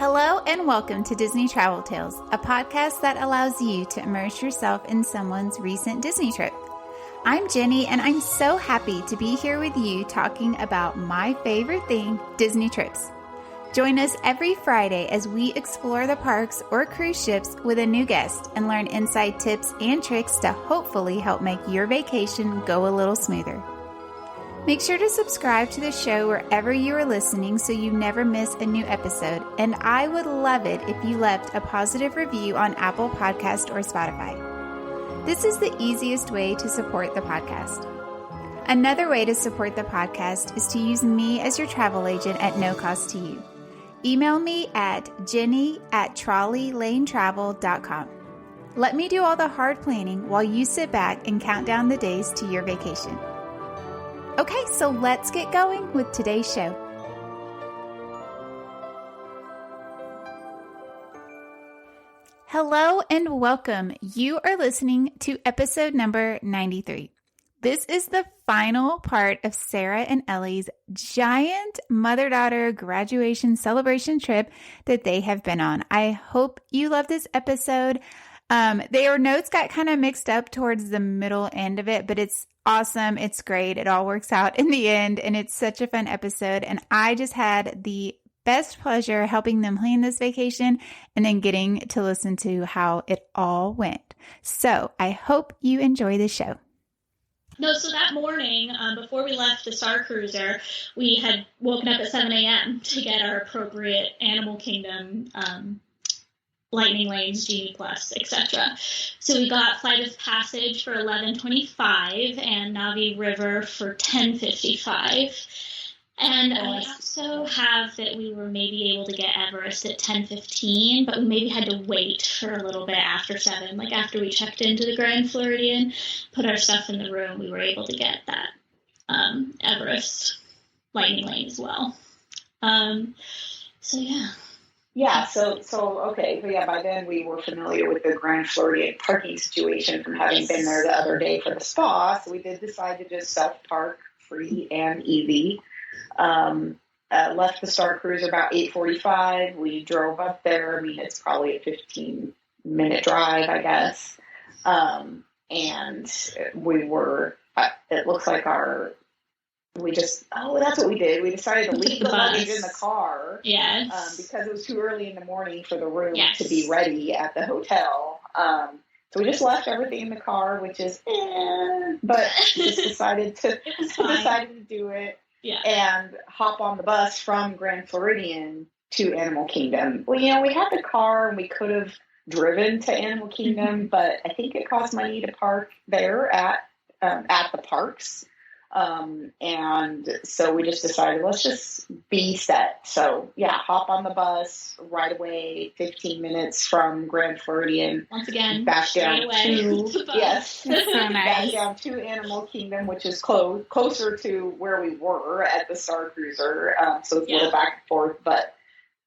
Hello and welcome to Disney Travel Tales, a podcast that allows you to immerse yourself in someone's recent Disney trip. I'm Jenny, and I'm so happy to be here with you talking about my favorite thing, Disney trips. Join us every Friday as we explore the parks or cruise ships with a new guest and learn inside tips and tricks to hopefully help make your vacation go a little smoother. Make sure to subscribe to the show wherever you are listening so you never miss a new episode. And I would love it if you left a positive review on Apple Podcast or Spotify. This is the easiest way to support the podcast. Another way to support the podcast is to use me as your travel agent at no cost to you. Email me at jenny@trolleylanetravel.com. Let me do all the hard planning while you sit back and count down the days to your vacation. Okay, so let's get going with today's show. Hello and welcome. You are listening to episode number 93. This is the final part of Sarah and Ellie's giant mother-daughter graduation celebration trip that they have been on. I hope you love this episode. Their notes got kind of mixed up towards the middle end of it, but it's awesome. It's great. It all works out in the end, and it's such a fun episode. And I just had the best pleasure helping them plan this vacation and then getting to listen to how it all went. So I hope you enjoy the show. No, so that morning, before we left the Star Cruiser, we had woken up at 7 a.m. to get our appropriate Animal Kingdom Lightning Lanes, Genie Plus, etc. So we got Flight of Passage for 11:25 and Navi River for 10:55. And I also have that we were maybe able to get Everest at 10:15, but we maybe had to wait for a little bit after 7. Like after we checked into the Grand Floridian, put our stuff in the room, we were able to get that Everest Lightning Lane as well. So yeah. Yeah, so okay, but yeah, by then we were familiar with the Grand Floridian parking situation from having been there the other day for the spa, so we did decide to just self-park free and easy. Left the Star Cruiser about 8:45. We drove up there. I mean, it's probably a 15-minute drive, I guess. And we were, it looks like that's what we did. We decided to leave the luggage in the car. Yes. Because it was too early in the morning for the room to be ready at the hotel. So we just left everything in the car, which is, but just decided to do it. Yeah. And hop on the bus from Grand Floridian to Animal Kingdom. Well, we had the car and we could have driven to Animal Kingdom, but I think it cost money to park there at the parks. And so we just decided, let's just be set. So yeah, hop on the bus right away, 15 minutes from Grand Floridian. Once again, back down to That's so nice. Back down to Animal Kingdom, which is closer to where we were at the Star Cruiser. So it's a little back and forth, but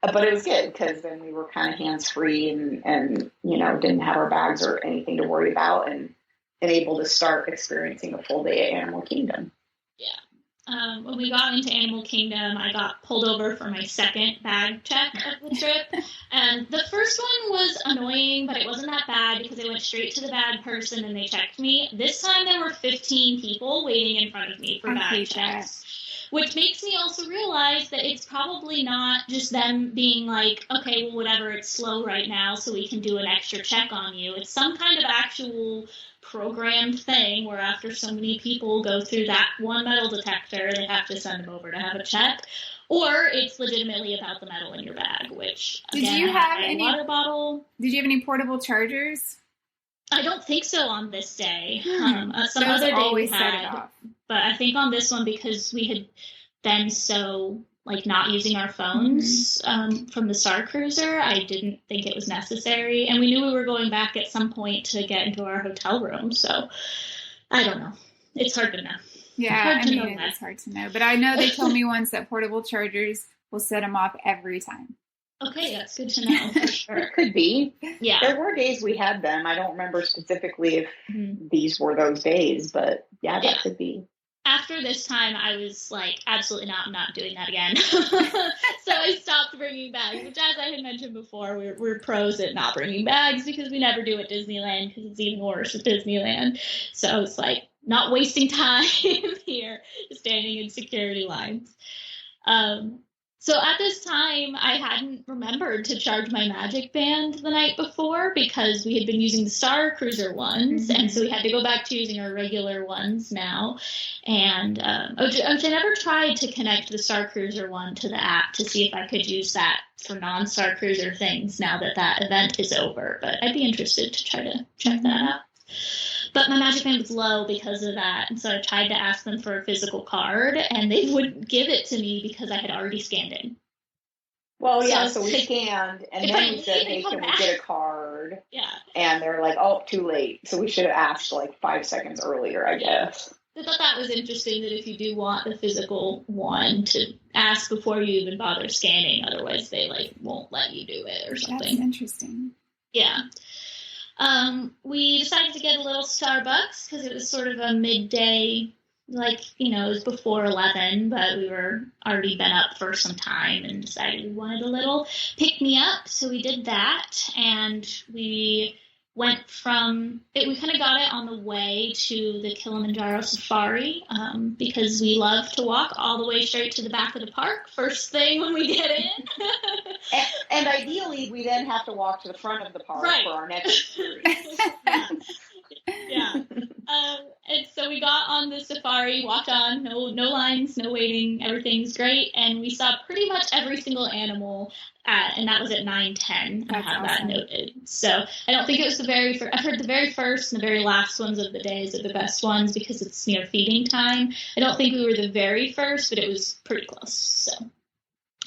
it was good because then we were kind of hands-free and didn't have our bags or anything to worry about and able to start experiencing a full day at Animal Kingdom. Yeah. When we got into Animal Kingdom, I got pulled over for my second bag check of the trip. And the first one was annoying, but it wasn't that bad because I went straight to the bag person and they checked me. This time there were 15 people waiting in front of me for bag checks. Which makes me also realize that it's probably not just them being like, okay, well, whatever, it's slow right now, so we can do an extra check on you. It's some kind of actual programmed thing where after so many people go through that one metal detector, they have to send them over to have a check. Or it's legitimately about the metal in your bag, which, again, Did you have any water bottle. Did you have any portable chargers? I don't think so on this day. Some other day we had, but I think on this one, because we had been so not using our phones from the Star Cruiser, I didn't think it was necessary, and we knew we were going back at some point to get into our hotel room. So I don't know. It's hard to know. Yeah, it's hard to know. But I know they told me once that portable chargers will set them off every time. Okay, that's good to know for sure. It could be. Yeah. There were days we had them. I don't remember specifically if these were those days, but that could be. After after this time, I was like, absolutely not, I'm not doing that again. So I stopped bringing bags, which, as I had mentioned before, we're pros at not bringing bags because we never do at Disneyland because it's even worse at Disneyland. So it's like, not wasting time here, standing in security lines. So at this time, I hadn't remembered to charge my Magic Band the night before because we had been using the Star Cruiser ones, and so we had to go back to using our regular ones now. And I never tried to connect the Star Cruiser one to the app to see if I could use that for non-Star Cruiser things now that event is over, but I'd be interested to try to check that out. But my Magic Band was low because of that, and so I tried to ask them for a physical card, and they wouldn't give it to me because I had already scanned in. Well, yeah, so we scanned, and then we said, hey, can we get a card? Yeah. And they're like, oh, too late. So we should have asked like 5 seconds earlier, I guess. I thought that was interesting, that if you do want the physical one, to ask before you even bother scanning, otherwise they like won't let you do it or something. That's interesting. Yeah. We decided to get a little Starbucks because it was sort of a midday, like, you know, it was before 11, but we were already been up for some time and decided we wanted a little pick-me-up. So we did that, and we went from it. We kind of got it on the way to the Kilimanjaro Safari because we love to walk all the way straight to the back of the park first thing when we get in. and ideally, we then have to walk to the front of the park for our next experience. Yeah. And so we got on the safari, walked on, no lines, no waiting, everything's great, and we saw pretty much every single animal, and that was at 9:10. I have that noted. So I don't think it was the very first. I've heard the very first and the very last ones of the days are the best ones because it's, you know, feeding time. I don't think we were the very first, but it was pretty close. So,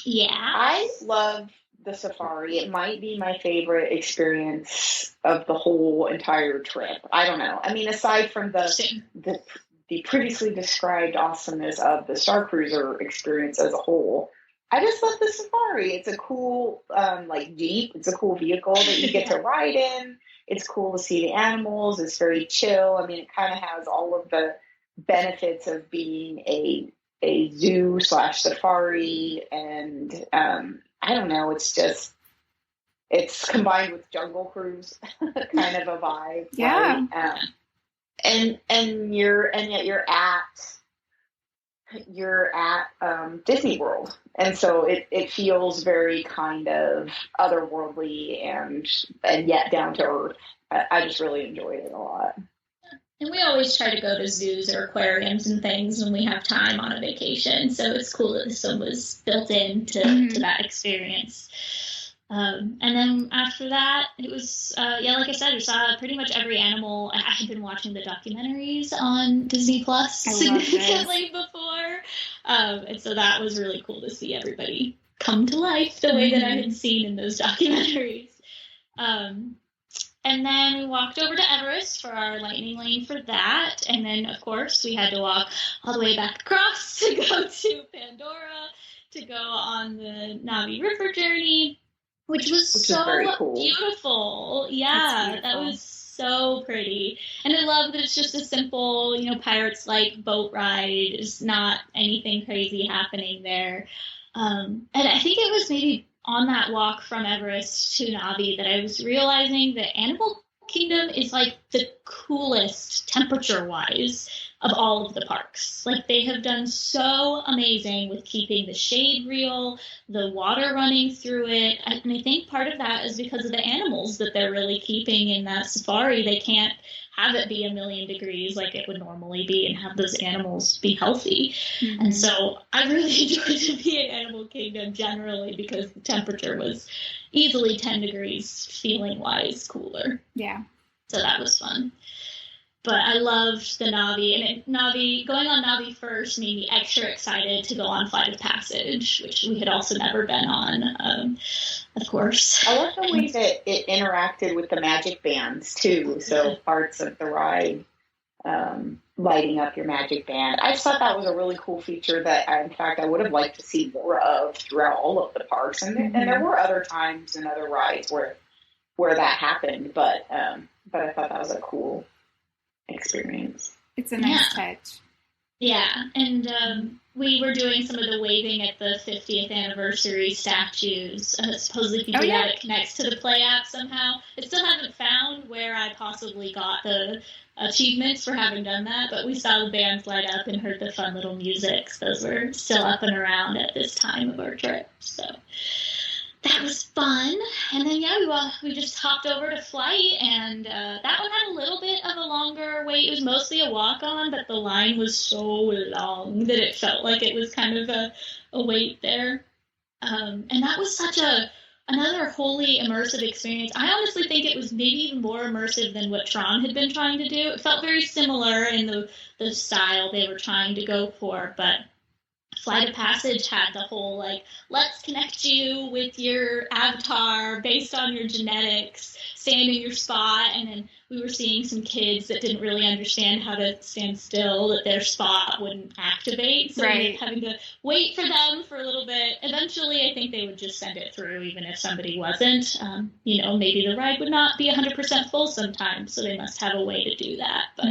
yeah. I love the safari. It might be my favorite experience of the whole entire trip. I don't know. I mean, aside from the previously described awesomeness of the Star Cruiser experience as a whole, I just love the safari. It's a cool, like Jeep. It's a cool vehicle that you get to ride in. It's cool to see the animals. It's very chill. I mean, it kind of has all of the benefits of being a zoo / safari, and I don't know. It's combined with Jungle Cruise, kind of a vibe. Yeah. Right? And yet you're at Disney World, and so it feels very kind of otherworldly and yet down to earth. I just really enjoyed it a lot. And we always try to go to zoos or aquariums and things when we have time on a vacation. So it's cool that this one was built into to that experience. And then after that, it was, like I said, I saw pretty much every animal. I had been watching the documentaries on Disney Plus significantly before. And so that was really cool to see everybody come to life the way that I had seen in those documentaries. And then we walked over to Everest for our lightning lane for that. And then, of course, we had to walk all the way back across to go to Pandora, to go on the Navi River journey, which was so cool. Beautiful. Yeah, that was so pretty. And I love that it's just a simple, you know, Pirates-like boat ride. There's not anything crazy happening there. And I think it was maybe on that walk from Everest to Navi that I was realizing that Animal Kingdom is like the coolest temperature-wise of all of the parks. Like, they have done so amazing with keeping the shade real, the water running through it, and I think part of that is because of the animals that they're really keeping in that safari. They can't have it be 1,000,000 degrees like it would normally be and have those animals be healthy. And so I really enjoyed to be in Animal Kingdom generally because the temperature was easily 10 degrees feeling-wise cooler. Yeah. So that was fun. But I loved the Navi, and going on Navi first made me extra excited to go on Flight of Passage, which we had also never been on, of course. I love the way that it interacted with the Magic Bands, too. So parts of the ride, lighting up your Magic Band. I just thought that was a really cool feature that, in fact, I would have liked to see more of throughout all of the parks. And there were other times and other rides where that happened, but I thought that was a cool experience. It's a nice touch. Yeah, and we were doing some of the waving at the 50th anniversary statues. Supposedly if you do that, it connects to the Play app somehow. I still haven't found where I possibly got the achievements for having done that, but we saw the bands light up and heard the fun little music. So those were still up and around at this time of our trip. So that was fun. And then, we just hopped over to flight, and that one had a little bit of a longer wait. It was mostly a walk-on, but the line was so long that it felt like it was kind of a wait there. And that was such another wholly immersive experience. I honestly think it was maybe even more immersive than what Tron had been trying to do. It felt very similar in the style they were trying to go for, but Flight of Passage had the whole, like, let's connect you with your avatar based on your genetics, stand in your spot, and then we were seeing some kids that didn't really understand how to stand still, that their spot wouldn't activate, so we were having to wait for them for a little bit. Eventually, I think they would just send it through, even if somebody wasn't. Maybe the ride would not be 100% full sometimes, so they must have a way to do that, but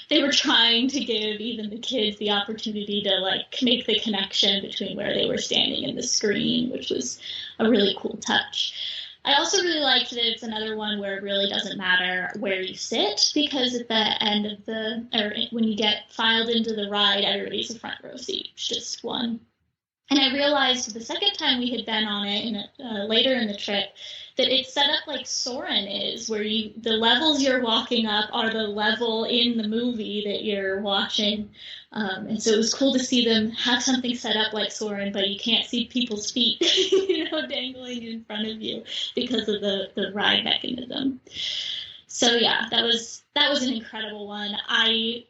they were trying to give even the kids the opportunity to, like, make the connection between where they were standing and the screen, which was a really cool touch. I also really liked that it's another one where it really doesn't matter where you sit, because at the end of when you get filed into the ride, everybody's a front row seat. It's just one. And I realized the second time we had been on it, later in the trip, that it's set up like Soarin' is, where the levels you're walking up are the level in the movie that you're watching. And so it was cool to see them have something set up like Soarin', but you can't see people's feet, dangling in front of you because of the ride mechanism. So yeah, that was an incredible one. I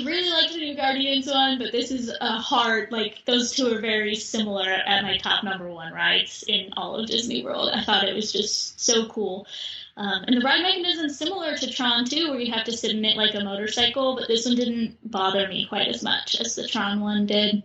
really liked the new Guardians one, but this is a hard, like, those two are very similar at my top number one rides in all of Disney World. I thought it was just so cool. And the ride mechanism is similar to Tron 2, where you have to sit in it like a motorcycle, but this one didn't bother me quite as much as the Tron one did.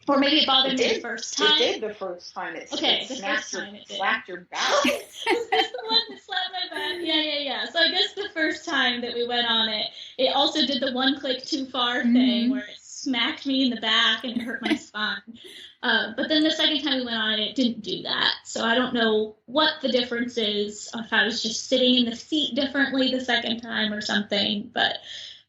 Or maybe it bothered me the first time. It did the first time. It slapped your back. Is this the one that slapped my back? Yeah. So I guess the first time that we went on it, it also did the one click too far thing, where it smacked me in the back and it hurt my spine. But then the second time we went on it didn't do that. So I don't know what the difference is, if I was just sitting in the seat differently the second time or something, but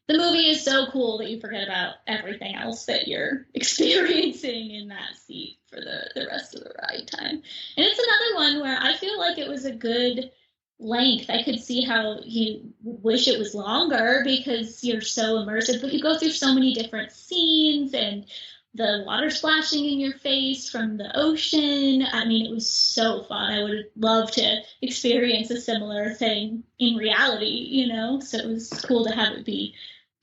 the movie is so cool that you forget about everything else that you're experiencing in that seat for the rest of the ride time. And it's another one where I feel like it was a good length. I could see how you wish it was longer because you're so immersive, but you go through so many different scenes and the water splashing in your face from the ocean. I mean, it was so fun. I would love to experience a similar thing in reality, so it was cool to have it be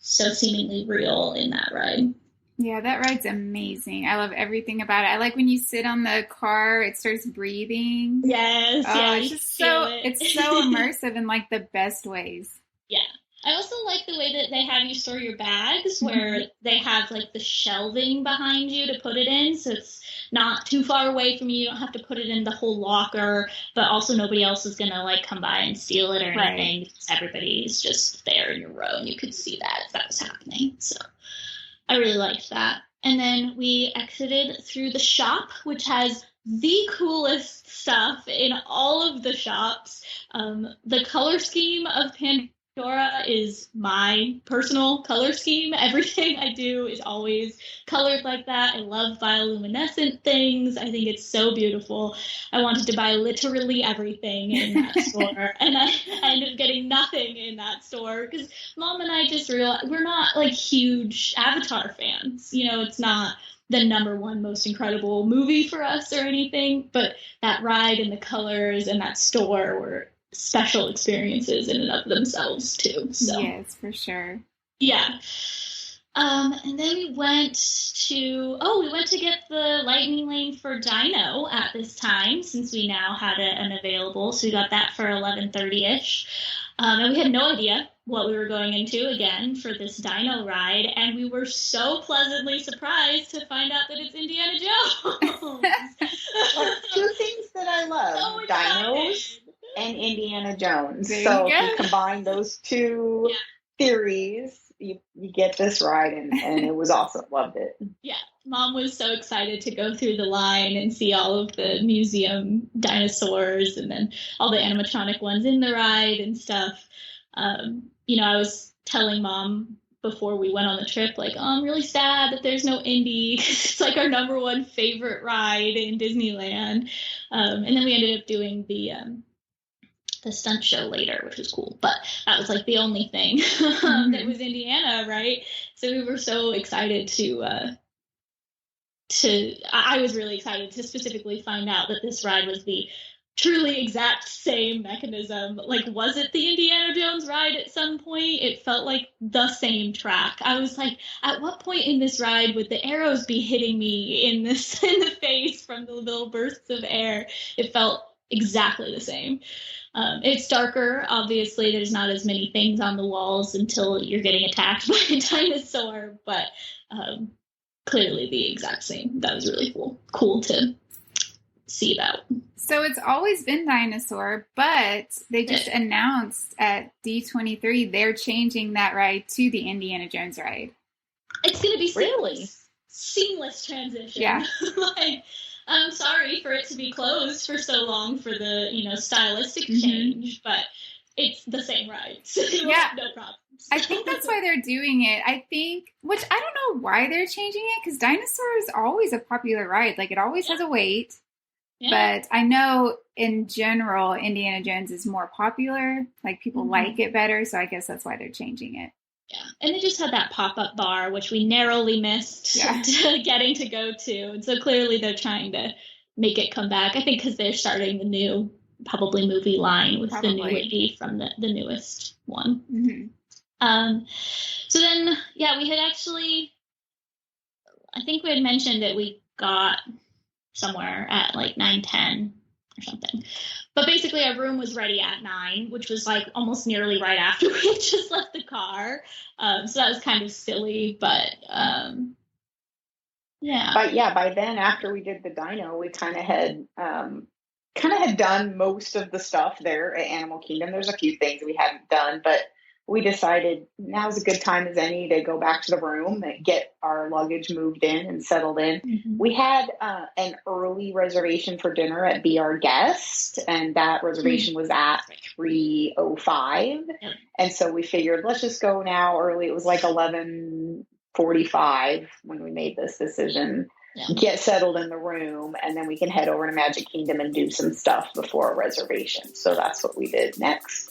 so seemingly real in that ride. Yeah, that ride's amazing. I love everything about it. I like when you sit on the car, it starts breathing. Yes. It's just it's so immersive in like the best ways. Yeah. I also like the way that they have you store your bags, where they have like the shelving behind you to put it in, so it's not too far away from you. You don't have to put it in the whole locker, but also nobody else is gonna like come by and steal it or anything. Because everybody's just there in your row, and you could see that if that was happening. So I really liked that. And then we exited through the shop, which has the coolest stuff in all of the shops. The color scheme of Pandora is my personal color scheme. Everything I do is always colored like that. I love bioluminescent things. I think it's so beautiful. I wanted to buy literally everything in that store, and I ended up getting nothing in that store because Mom and I just realized we're not like huge Avatar fans. It's not the number one most incredible movie for us or anything, but that ride and the colors and that store were special experiences in and of themselves too. So yes, for sure. Yeah. And then we went to get the lightning lane for Dino at this time, since we now had an available. So we got that for 11:30ish. And we had no idea what we were going into again for this Dino ride, and we were so pleasantly surprised to find out that it's Indiana Jones. Two things that I love: dinos and Indiana Jones. There So you if you combine those two theories, you get this ride, and it was awesome. Loved it. Yeah, Mom was so excited to go through the line and see all of the museum dinosaurs and then all the animatronic ones in the ride and stuff. I was telling Mom before we went on the trip, like, oh, I'm really sad that there's no Indy. It's like our number one favorite ride in Disneyland. And then we ended up doing the stunt show later, which was cool. But that was like the only thing that was Indiana, right? So we were so excited I was really excited to specifically find out that this ride was the truly exact same mechanism. Like, was it the Indiana Jones ride at some point? It felt like the same track. I was like, at what point in this ride would the arrows be hitting me in the face from the little bursts of air? It felt exactly the same. It's darker, obviously. There's not as many things on the walls until you're getting attacked by a dinosaur, but clearly the exact same. That was really cool to see that. So it's always been dinosaur, but they just announced at D23 they're changing that ride to the Indiana Jones ride. It's going to be silly. Seamless transition. Yeah. I'm sorry for it to be closed for so long for the, stylistic change, but it's the same ride. So yeah. No problem. I think that's why they're doing it. Which I don't know why they're changing it, because dinosaur is always a popular ride. Like, it always has a wait. Yeah. But I know in general, Indiana Jones is more popular. Like, people like it better. So I guess that's why they're changing it. Yeah. And they just had that pop-up bar, which we narrowly missed getting to go to. And so clearly they're trying to make it come back. I think because they're starting the new, probably movie line with the new lady from the newest one. Mm-hmm. So then, we had actually, I think we had mentioned that we got somewhere at like 9:10 or something. But basically our room was ready at 9, which was like almost nearly right after we had just left the car. So that was kind of silly, but yeah. But yeah, by then, after we did the dino, we kind of had done most of the stuff there at Animal Kingdom. There's a few things we hadn't done, but we decided now's a good time as any to go back to the room and get our luggage moved in and settled in. Mm-hmm. We had an early reservation for dinner at Be Our Guest, and that reservation was at 3:05. And so we figured, let's just go now early. It was like 11:45 when we made this decision. Get settled in the room, and then we can head over to Magic Kingdom and do some stuff before a reservation. So that's what we did next.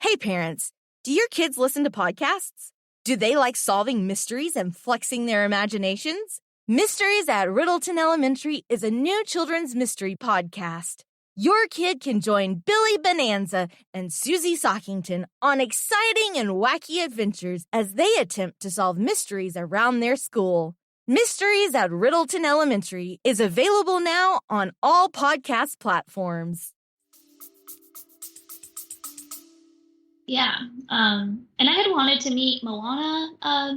Hey parents, do your kids listen to podcasts? Do they like solving mysteries and flexing their imaginations? Mysteries at Riddleton Elementary is a new children's mystery podcast. Your kid can join Billy Bonanza and Susie Sockington on exciting and wacky adventures as they attempt to solve mysteries around their school. Mysteries at Riddleton Elementary is available now on all podcast platforms. Yeah, and I had wanted to meet Moana,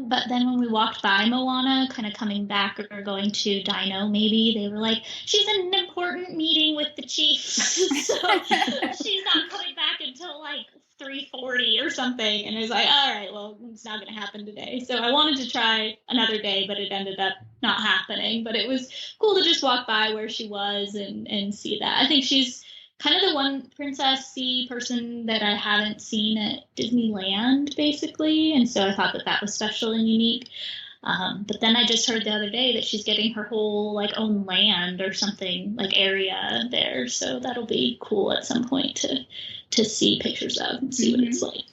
but then when we walked by Moana, kind of coming back or going to Dino, maybe, they were like, she's in an important meeting with the chief, so she's not coming back until like 3:40 or something, and I was like, all right, well, it's not going to happen today. So I wanted to try another day, but it ended up not happening. But it was cool to just walk by where she was and see that. I think she's kind of the one princessy person that I haven't seen at Disneyland, basically, and so I thought that was special and unique. But then I just heard the other day that she's getting her whole like own land or something, like area there, so that'll be cool at some point to see pictures of and see what it's like.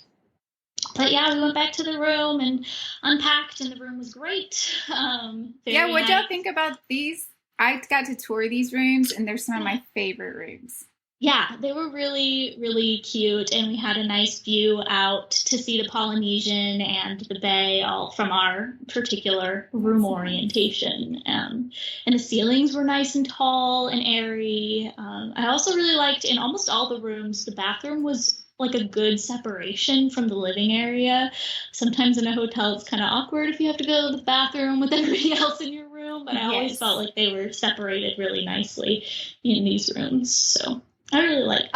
But yeah, we went back to the room and unpacked, and the room was great. Yeah, what'd y'all think about these? I got to tour these rooms, and they're some of my favorite rooms. Yeah, they were really, really cute, and we had a nice view out to see the Polynesian and the bay, all from our particular room orientation. And the ceilings were nice and tall and airy. I also really liked, in almost all the rooms, the bathroom was like a good separation from the living area. Sometimes in a hotel, it's kind of awkward if you have to go to the bathroom with everybody else in your room, but I always felt like they were separated really nicely in these rooms, so I really liked it.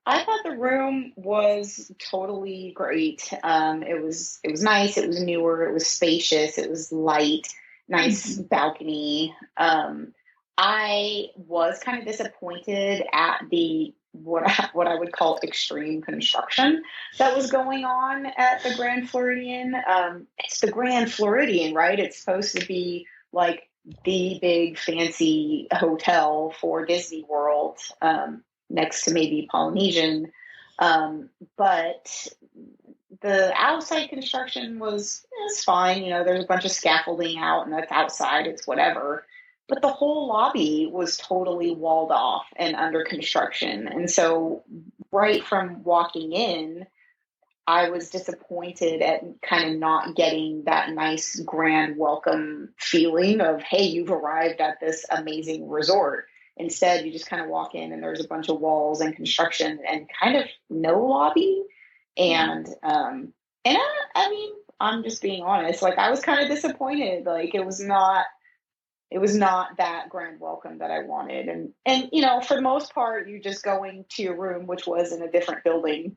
I thought the room was totally great. It was nice. It was newer. It was spacious. It was light. Nice balcony. I was kind of disappointed at the what I would call extreme construction that was going on at the Grand Floridian. It's the Grand Floridian, right? It's supposed to be like the big fancy hotel for Disney World, next to maybe Polynesian. But the outside construction was fine. You know, there's a bunch of scaffolding out and that's outside. It's whatever. But the whole lobby was totally walled off and under construction. And so right from walking in, I was disappointed at kind of not getting that nice grand welcome feeling of, hey, you've arrived at this amazing resort. Instead, you just kind of walk in and there's a bunch of walls and construction and kind of no lobby. And I mean, I'm just being honest. Like, I was kind of disappointed. Like, it was not that grand welcome that I wanted. And you know, for the most part, you're just going to your room, which was in a different building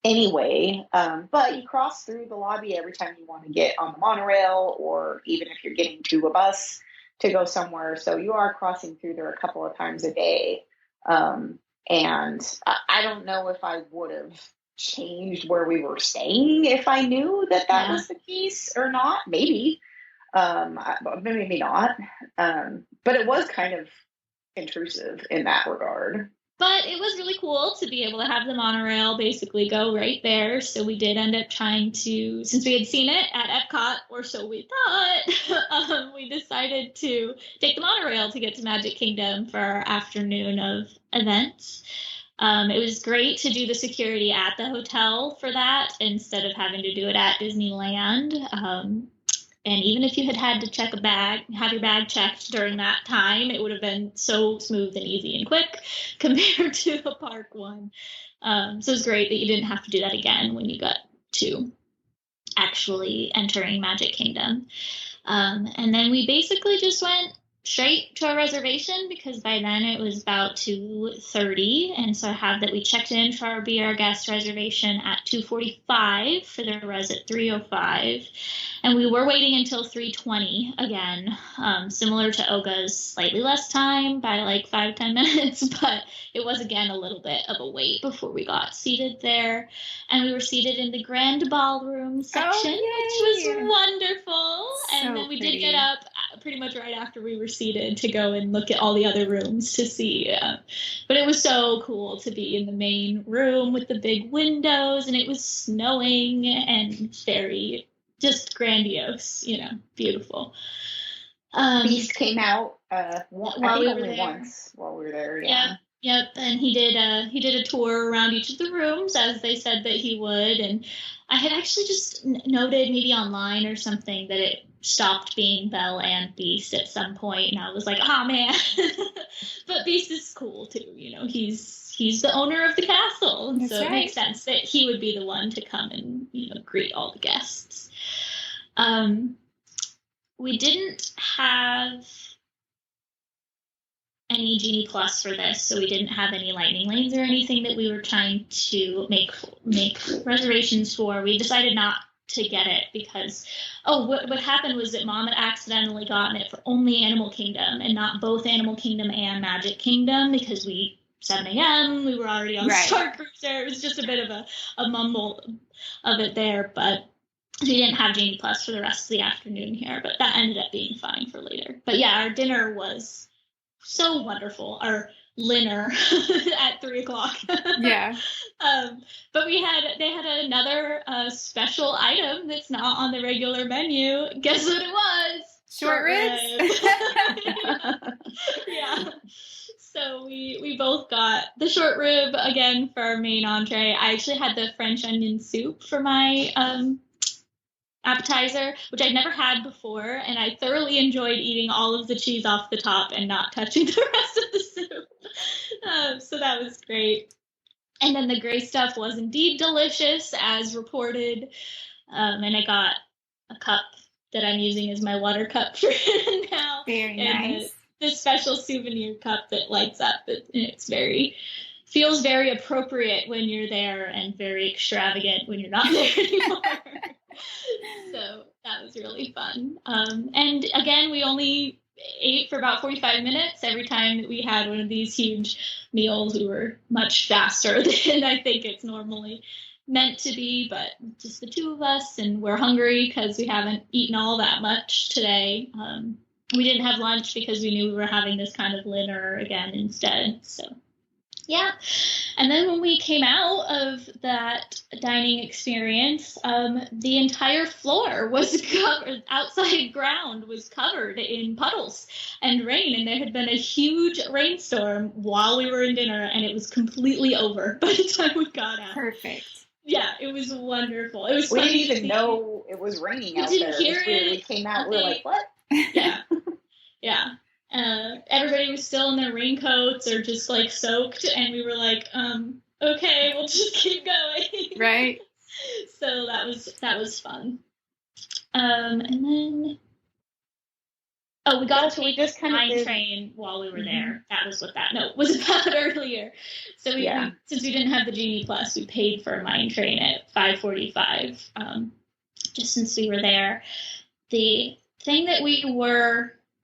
anyway. But you cross through the lobby every time you want to get on the monorail, or even if you're getting to a bus to go somewhere. So you are crossing through there a couple of times a day. And I don't know if I would have changed where we were staying if I knew that was the case or not. Maybe. Maybe not. But it was kind of intrusive in that regard. But it was really cool to be able to have the monorail basically go right there. So we did end up trying to, since we had seen it at Epcot, or so we thought, we decided to take the monorail to get to Magic Kingdom for our afternoon of events. It was great to do the security at the hotel for that instead of having to do it at Disneyland. And even if you had to check have your bag checked during that time, it would have been so smooth and easy and quick compared to a park one. So it was great that you didn't have to do that again when you got to actually entering Magic Kingdom. And then we basically just went straight to our reservation because by then it was about 2:30, and so I have that we checked in for our Be Our Guest reservation at 2:45 for the res at 3:05, and we were waiting until 3:20 again, similar to Oga's, slightly less time by like 5-10 minutes, but it was again a little bit of a wait before we got seated there, and we were seated in the Grand Ballroom section, which was wonderful. And then we did get up pretty much right after we were seated to go and look at all the other rooms to see. But it was so cool to be in the main room with the big windows, and it was snowing and very just grandiose, beautiful. Beast came out once while we were there. Yeah. Yep, and he did a tour around each of the rooms as they said that he would, and I had actually just noted maybe online or something that it stopped being Belle and Beast at some point, and I was like, oh man. But Beast is cool too, he's the owner of the castle, and so it makes sense that he would be the one to come and greet all the guests. We didn't have any Genie Plus for this, so we didn't have any lightning lanes or anything that we were trying to make reservations for. We decided not to get it because what happened was that Mom had accidentally gotten it for only Animal Kingdom and not both Animal Kingdom and Magic Kingdom because 7 a.m. we were already on Star Cruiser. It was just a bit of a mumble of it there, but we didn't have Genie Plus for the rest of the afternoon here, but that ended up being fine for later. But yeah, our dinner was so wonderful. Our dinner at 3:00. Yeah. But they had another special item that's not on the regular menu. Guess what it was? Short ribs. Yeah. So we both got the short rib again for our main entree. I actually had the French onion soup for my appetizer, which I'd never had before, and I thoroughly enjoyed eating all of the cheese off the top and not touching the rest of the soup. So that was great. And then the gray stuff was indeed delicious, as reported. And I got a cup that I'm using as my water cup for now. Very nice. The special souvenir cup that lights up. It's very feels very appropriate when you're there and very extravagant when you're not there anymore. So that was really fun. And again, we only ate for about 45 minutes. Every time that we had one of these huge meals, we were much faster than I think it's normally meant to be, but just the two of us, and we're hungry because we haven't eaten all that much today. We didn't have lunch because we knew we were having this kind of dinner again instead. So yeah. And then when we came out of that dining experience, the entire floor was covered, outside ground was covered in puddles and rain. And there had been a huge rainstorm while we were in dinner, and it was completely over by the time we got out. Perfect. Yeah, it was wonderful. It was we funny didn't even know it was raining out there. We came out, we were like, what? Yeah. Yeah. Everybody was still in their raincoats or just like soaked, and we were like, okay, we'll just keep going. Right. So that was fun. And then we got to just kind of train while we were there. That was what that note was about earlier. So we since we didn't have the Genie Plus, we paid for a mine train at $5.45. Just since we were there, the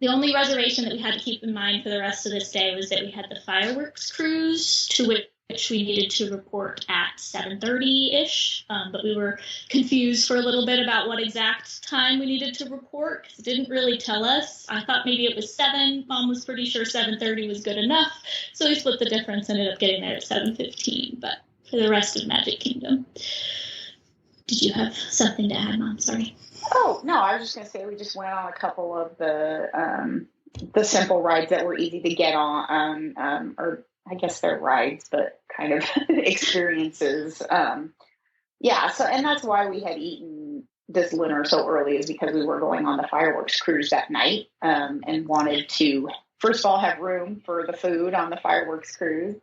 only reservation that we had to keep in mind for the rest of this day was that we had the fireworks cruise, to which we needed to report at 7:30-ish. But we were confused for a little bit about what exact time we needed to report, because it didn't really tell us. I thought maybe it was 7. Mom was pretty sure 7:30 was good enough. So we split the difference, ended up getting there at 7:15. But for the rest of Magic Kingdom. Did you have something to add, Mom? Sorry. Oh, no, I was just going to say we just went on a couple of the simple rides that were easy to get on, or I guess they're rides, but kind of experiences. And that's why we had eaten this dinner so early, is because we were going on the fireworks cruise that night, and wanted to, first of all, have room for the food on the fireworks cruise.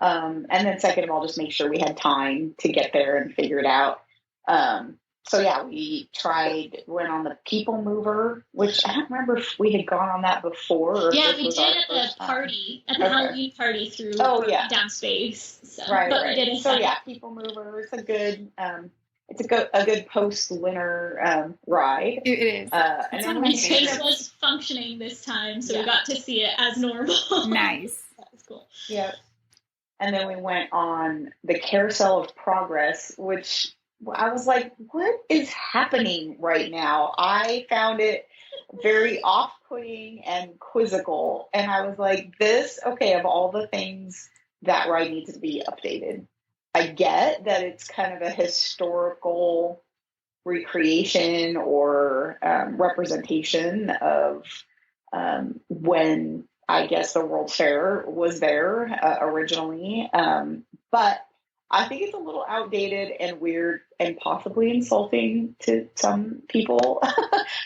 And then second of all, just make sure we had time to get there and figure it out. We went on the People Mover, which I don't remember if we had gone on that before. Or yeah, we did at the party, at the Halloween party through Downspace. So, right. We did it. So People Mover. It's a good post-winter ride. It is. And then space was functioning this time, so we got to see it as normal. Nice. That was cool. Yeah. And then we went on the Carousel of Progress, which I was like, what is happening right now? I found it very off-putting and quizzical. And I was like, of all the things, that ride needs to be updated. I get that it's kind of a historical recreation or representation of when, I guess, the World's Fair was there originally. But I think it's a little outdated and weird and possibly insulting to some people.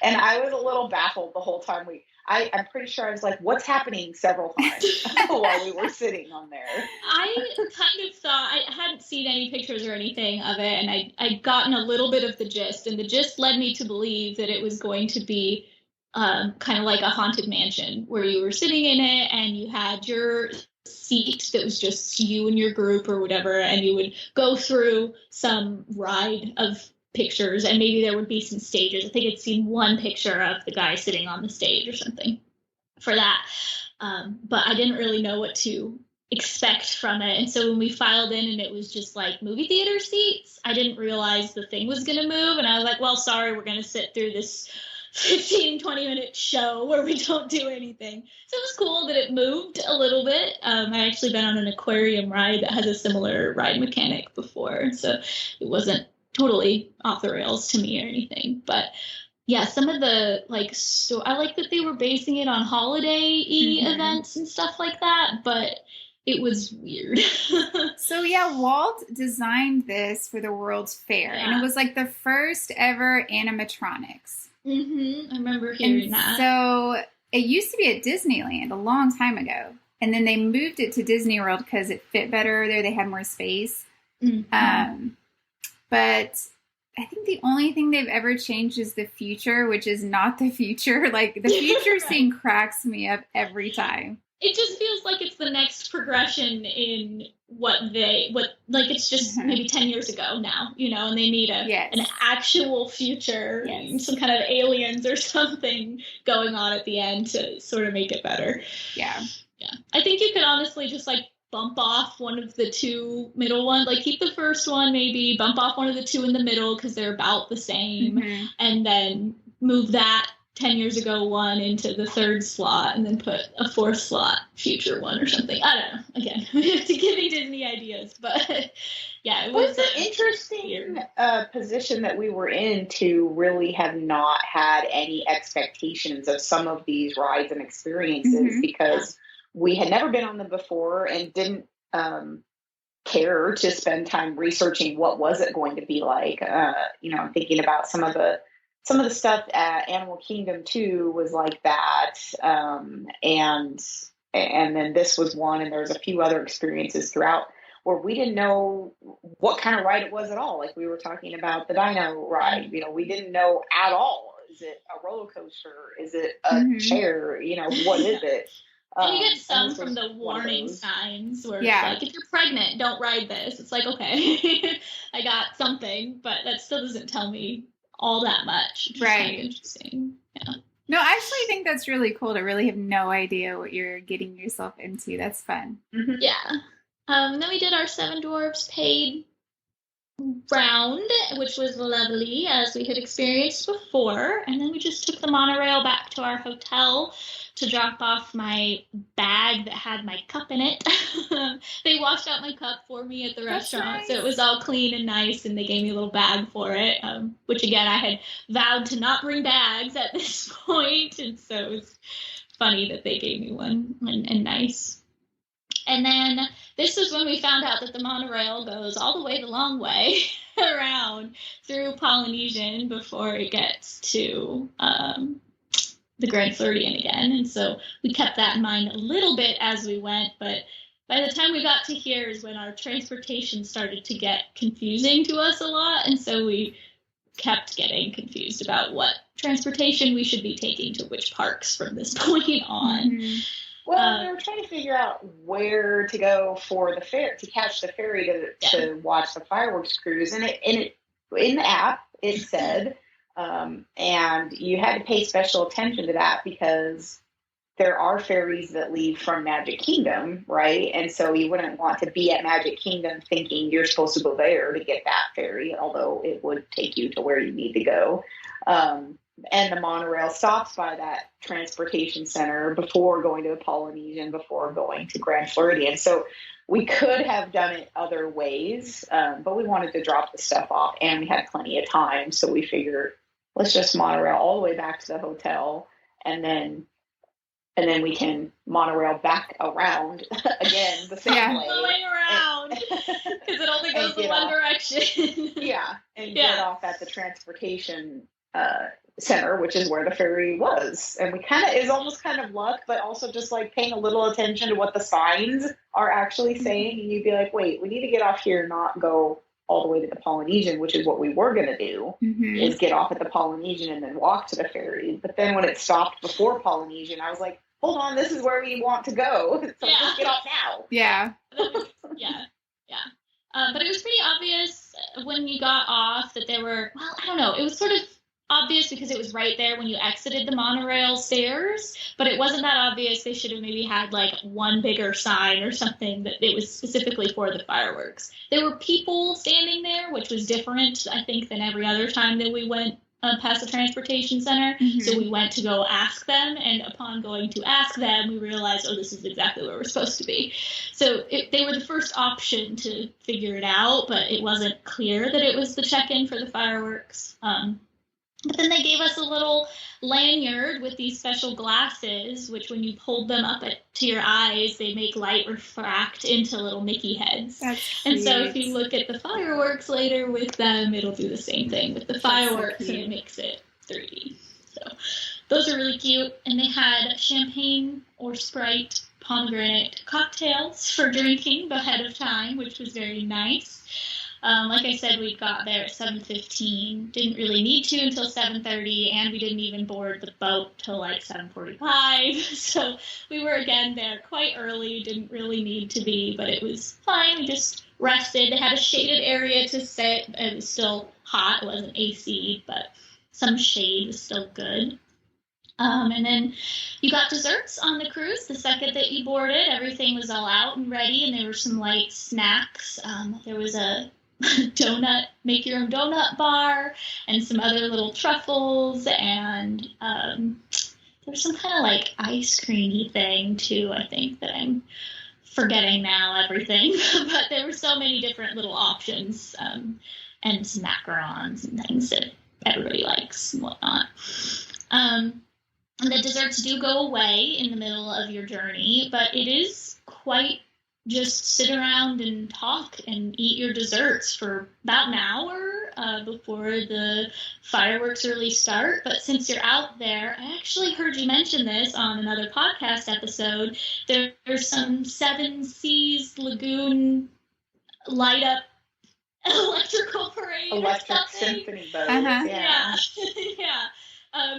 And I was a little baffled the whole time. I'm pretty sure I was like, what's happening, several times while we were sitting on there. I kind of thought, I hadn't seen any pictures or anything of it, and I'd gotten a little bit of the gist, and the gist led me to believe that it was going to be kind of like a haunted mansion, where you were sitting in it and you had your seat that was just you and your group or whatever, and you would go through some ride of pictures, and maybe there would be some stages. I think I'd seen one picture of the guy sitting on the stage or something for that, but I didn't really know what to expect from it. And so when we filed in and it was just like movie theater seats, I didn't realize the thing was going to move, and I was like, well, sorry, we're going to sit through this 15-20 minute show where we don't do anything. So it was cool that it moved a little bit. I actually been on an aquarium ride that has a similar ride mechanic before, so it wasn't totally off the rails to me or anything. But yeah, some of the so I like that they were basing it on holiday-y events and stuff like that, but it was weird. So yeah, Walt designed this for the World's Fair, and it was like the first ever animatronics. I remember hearing that. So it used to be at Disneyland a long time ago, and then they moved it to Disney World because it fit better there. They had more space. But I think the only thing they've ever changed is the future, which is not the future. Like, the future scene cracks me up every time. It just feels like it's the next progression in it's just maybe 10 years ago now, and they need an actual future, some kind of aliens or something going on at the end to sort of make it better. Yeah. I think you could honestly just like bump off one of the two middle ones, like keep the first one, maybe bump off one of the two in the middle because they're about the same, and then move that 10 years ago one into the third slot, and then put a fourth slot future one or something. I don't know. Again, giving Disney ideas, but it was an interesting position that we were in to really have not had any expectations of some of these rides and experiences because we had never been on them before and didn't care to spend time researching what was it going to be like. I'm thinking about some of the stuff at Animal Kingdom too was like that. And then this was one, and there's a few other experiences throughout where we didn't know what kind of ride it was at all. Like we were talking about the dino ride, we didn't know at all. Is it a roller coaster? Is it a chair? What is it? And you get some from the warning signs where it's like, if you're pregnant, don't ride this. It's like, okay, I got something, but that still doesn't tell me all that much. Right. Kind of interesting. Yeah. No, I actually think that's really cool to really have no idea what you're getting yourself into. That's fun. Yeah. Then we did our Seven Dwarfs paid round, which was lovely as we had experienced before. And then we just took the monorail back to our hotel to drop off my bag that had my cup in it. They washed out my cup for me at the restaurant, nice. So it was all clean and nice, and they gave me a little bag for it, which again, I had vowed to not bring bags at this point, and so it was funny that they gave me one, and nice. And then this was when we found out that the monorail goes all the way the long way around through Polynesian before it gets to the Grand Floridian again. And so we kept that in mind a little bit as we went, but by the time we got to here is when our transportation started to get confusing to us a lot, and so we kept getting confused about what transportation we should be taking to which parks from this point on. Well, we were trying to figure out where to go for the fair, to catch the ferry to watch the fireworks cruise, and in the app it said, and you had to pay special attention to that because there are ferries that leave from Magic Kingdom, right? And so you wouldn't want to be at Magic Kingdom thinking you're supposed to go there to get that ferry, although it would take you to where you need to go. And the monorail stops by that transportation center before going to the Polynesian, before going to Grand Floridian. So we could have done it other ways, but we wanted to drop the stuff off, and we had plenty of time. So we figured, let's just monorail all the way back to the hotel, and then we can monorail back around again the same way. Going around, because it only goes the one direction. And get off at the transportation center, which is where the ferry was. And it's almost kind of luck, but also just like paying a little attention to what the signs are actually saying. And you'd be like, wait, we need to get off here, not go all the way to the Polynesian, which is what we were going to do, is get off at the Polynesian and then walk to the ferry. But then when it stopped before Polynesian, I was like, hold on, this is where we want to go. So let's get off now. Yeah. But it was pretty obvious when you got off that there were, I don't know, it was sort of obvious because it was right there when you exited the monorail stairs, but it wasn't that obvious. They should have maybe had like one bigger sign or something that it was specifically for the fireworks. There were people standing there, which was different, I think, than every other time that we went past the transportation center. So we went to go ask them, and upon going to ask them, we realized, this is exactly where we're supposed to be. So they were the first option to figure it out, but it wasn't clear that it was the check-in for the fireworks. But then they gave us a little lanyard with these special glasses, which when you pulled them up to your eyes, they make light refract into little Mickey heads. And so if you look at the fireworks later with them, it'll do the same thing with the fireworks, and it makes it 3D. So those are really cute. And they had champagne or Sprite pomegranate cocktails for drinking ahead of time, which was very nice. Like I said, we got there at 7:15. Didn't really need to until 7:30, and we didn't even board the boat till like 7:45. So we were again there quite early. Didn't really need to be, but it was fine. We just rested. They had a shaded area to sit. It was still hot. It wasn't AC, but some shade was still good. And then you got desserts on the cruise the second that you boarded. Everything was all out and ready, and there were some light snacks. There was a make your own donut bar and some other little truffles, and there was some kind of like ice creamy thing too, I think, that I'm forgetting now everything. But there were so many different little options, and some macarons and things that everybody likes and whatnot. And the desserts do go away in the middle of your journey, but it is quite just sit around and talk and eat your desserts for about an hour before the fireworks really start. But since you're out there, I actually heard you mention this on another podcast episode. There's some Seven Seas Lagoon light up electrical parade. Electric symphony boat. Yeah.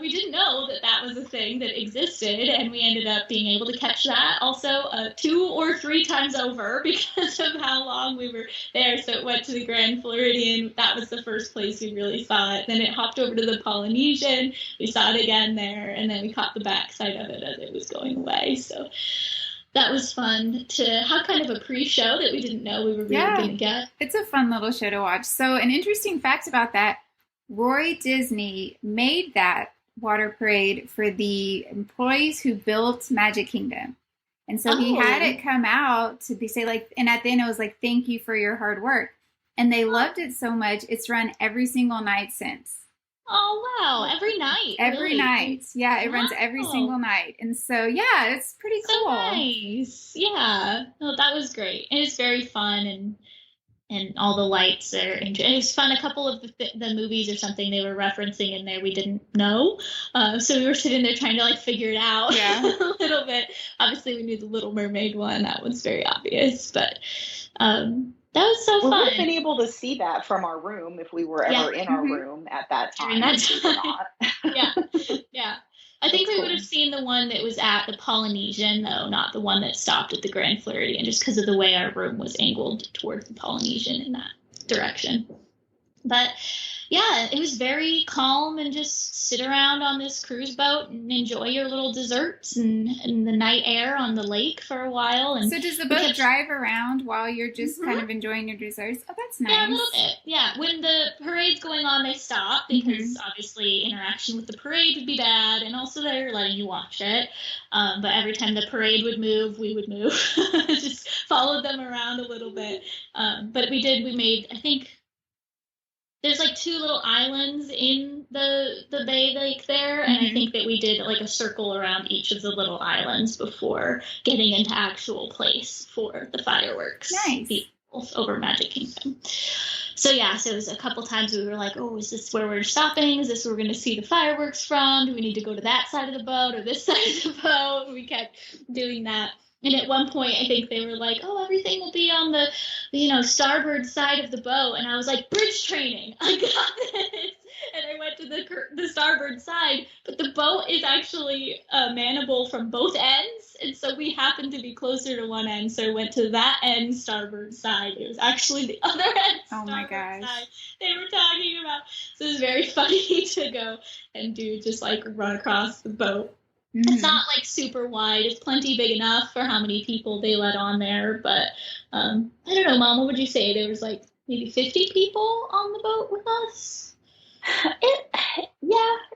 We didn't know that was a thing that existed, and we ended up being able to catch that also 2 or 3 times over because of how long we were there. So it went to the Grand Floridian. That was the first place we really saw it. Then it hopped over to the Polynesian. We saw it again there, and then we caught the backside of it as it was going away. So that was fun to have kind of a pre-show that we didn't know we were really going to get. It's a fun little show to watch. So an interesting fact about that, Roy Disney made that water parade for the employees who built Magic Kingdom. And so he had it come out to be and at the end it was like, thank you for your hard work. And they loved it so much, it's run every single night since. Oh, wow. Every night. Every night. Yeah, it runs every single night. And so, yeah, it's pretty cool. So nice. Yeah. No, that was great. And it's very fun, and all the lights are, and it was fun. A couple of the movies or something they were referencing in there we didn't know, so we were sitting there trying to figure it out a little bit. Obviously we knew the Little Mermaid one, that was very obvious, but that was so fun. We would have been able to see that from our room if we were ever in our room at that time. Yeah. I think we would have seen the one that was at the Polynesian, though, not the one that stopped at the Grand Floridian, just because of the way our room was angled towards the Polynesian in that direction. But, yeah, it was very calm, and just sit around on this cruise boat and enjoy your little desserts and the night air on the lake for a while. And so does the boat drive around while you're just kind of enjoying your desserts? Oh, that's nice. Yeah, a little bit. Yeah, when the parade's going on, they stop because obviously interaction with the parade would be bad, and also they're letting you watch it. But every time the parade would move, we would move. Just followed them around a little bit. But we made, I think, there's 2 little islands in the bay lake there, and I think that we did a circle around each of the little islands before getting into actual place for the fireworks. Nice. Over Magic Kingdom. So yeah, so it was a couple times we were like, oh, is this where we're stopping? Is this where we're going to see the fireworks from? Do we need to go to that side of the boat or this side of the boat? And we kept doing that. And at one point, I think they were like, oh, everything will be on the starboard side of the boat. And I was like, bridge training. I got it. And I went to the starboard side. But the boat is actually manable from both ends. And so we happened to be closer to one end. So I went to that end starboard side. It was actually the other end starboard side they were talking about. So it was very funny to go and do just run across the boat. It's not super wide. It's plenty big enough for how many people they let on there. But I don't know, Mom, what would you say? There was maybe 50 people on the boat with us?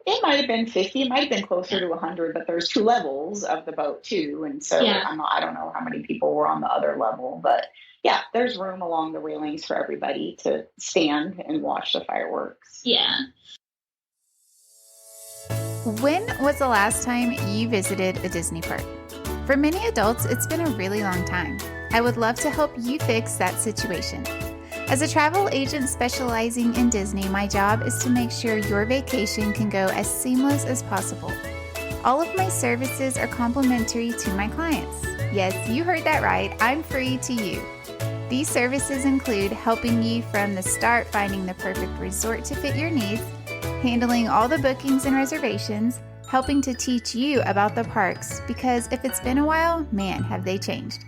It might have been 50. It might have been closer to 100, but there's 2 levels of the boat too. And so I don't know how many people were on the other level, but yeah, there's room along the railings for everybody to stand and watch the fireworks. Yeah. When was the last time you visited a Disney park? For many adults, it's been a really long time. I would love to help you fix that situation. As a travel agent specializing in Disney, my job is to make sure your vacation can go as seamless as possible. All of my services are complimentary to my clients. Yes, you heard that right. I'm free to you. These services include helping you from the start finding the perfect resort to fit your needs, handling all the bookings and reservations, helping to teach you about the parks, because if it's been a while, man, have they changed.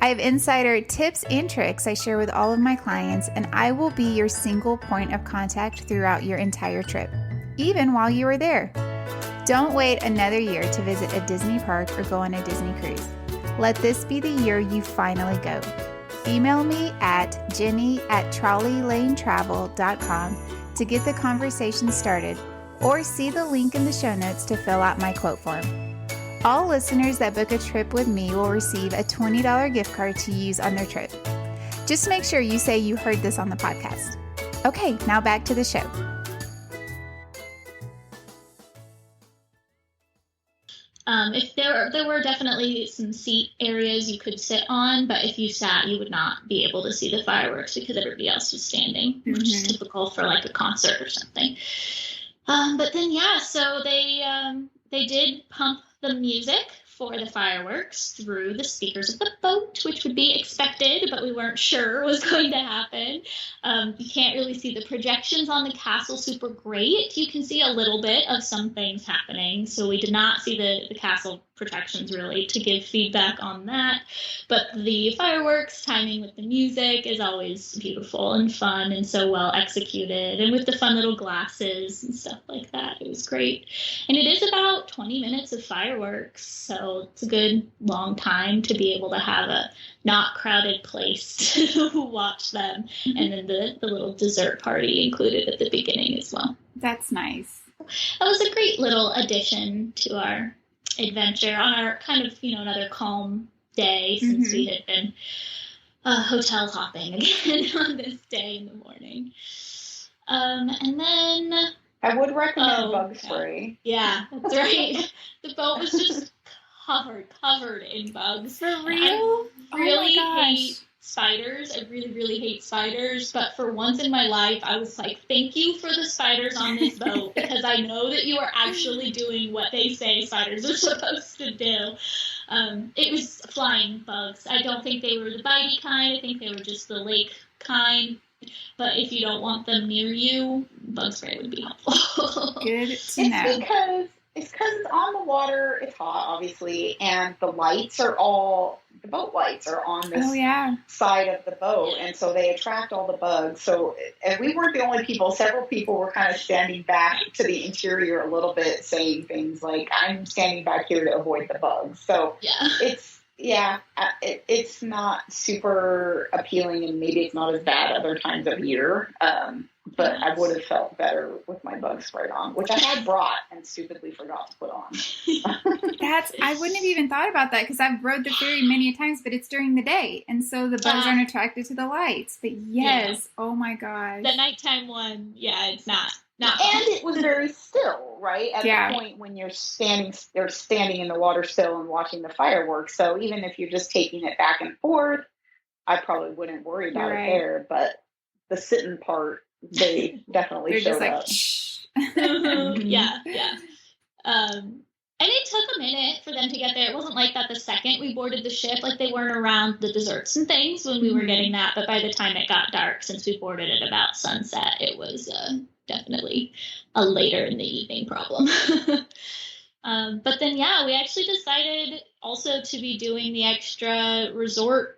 I have insider tips and tricks I share with all of my clients, and I will be your single point of contact throughout your entire trip, even while you are there. Don't wait another year to visit a Disney park or go on a Disney cruise. Let this be the year you finally go. Email me at jenny@trolleylanetravel.com to get the conversation started, or see the link in the show notes to fill out my quote form. All listeners that book a trip with me will receive a $20 gift card to use on their trip. Just make sure you say you heard this on the podcast. Okay, now back to the show. If there were definitely some seat areas you could sit on, but if you sat, you would not be able to see the fireworks because everybody else was standing, which is typical for like a concert or something. But then, so they did pump the music for the fireworks through the speakers of the boat, which would be expected, but we weren't sure was going to happen. You can't really see the projections on the castle super great. You can see a little bit of some things happening, so we did not see the castle projections really to give feedback on that. But the fireworks, timing with the music is always beautiful and fun and so well executed, and with the fun little glasses and stuff like that. It was great. And it is about 20 minutes of fireworks, so it's a good long time to be able to have a not crowded place to watch them. And then the little dessert party included at the beginning as well. That's nice. That was a great little addition to our adventure on our kind of, another calm day since we had been hotel hopping again on this day in the morning. And then I would recommend bug spray. Yeah, that's right. The boat was just covered in bugs. For real? I really hate spiders. I really, really hate spiders. But for once in my life, I was like, thank you for the spiders on this boat, because I know that you are actually doing what they say spiders are supposed to do. It was flying bugs. I don't think they were the bitey kind. I think they were just the lake kind. But if you don't want them near you, bug spray would be helpful. Good to know. It's because it's on the water, it's hot, obviously, and the boat lights are on this side of the boat, and so they attract all the bugs. So, and we weren't the only people. Several people were kind of standing back to the interior a little bit, saying things like, I'm standing back here to avoid the bugs. So it's not super appealing, and maybe it's not as bad other times of year. But I would have felt better with my bug spray on, which I had brought and stupidly forgot to put on. I wouldn't have even thought about that, because I've rode the ferry many times, but it's during the day, and so the bugs aren't attracted to the lights. But yes, oh my gosh, the nighttime one, it's not. And it was very still, right? At the point when you're standing in the water still and watching the fireworks. So even if you're just taking it back and forth, I probably wouldn't worry about it there. But the sitting part, they definitely showed up. And it took a minute for them to get there. It wasn't like that the second we boarded the ship, like they weren't around the desserts and things when we were getting that. But by the time it got dark, since we boarded at about sunset, it was definitely a later in the evening problem. But then, we actually decided also to be doing the extra resort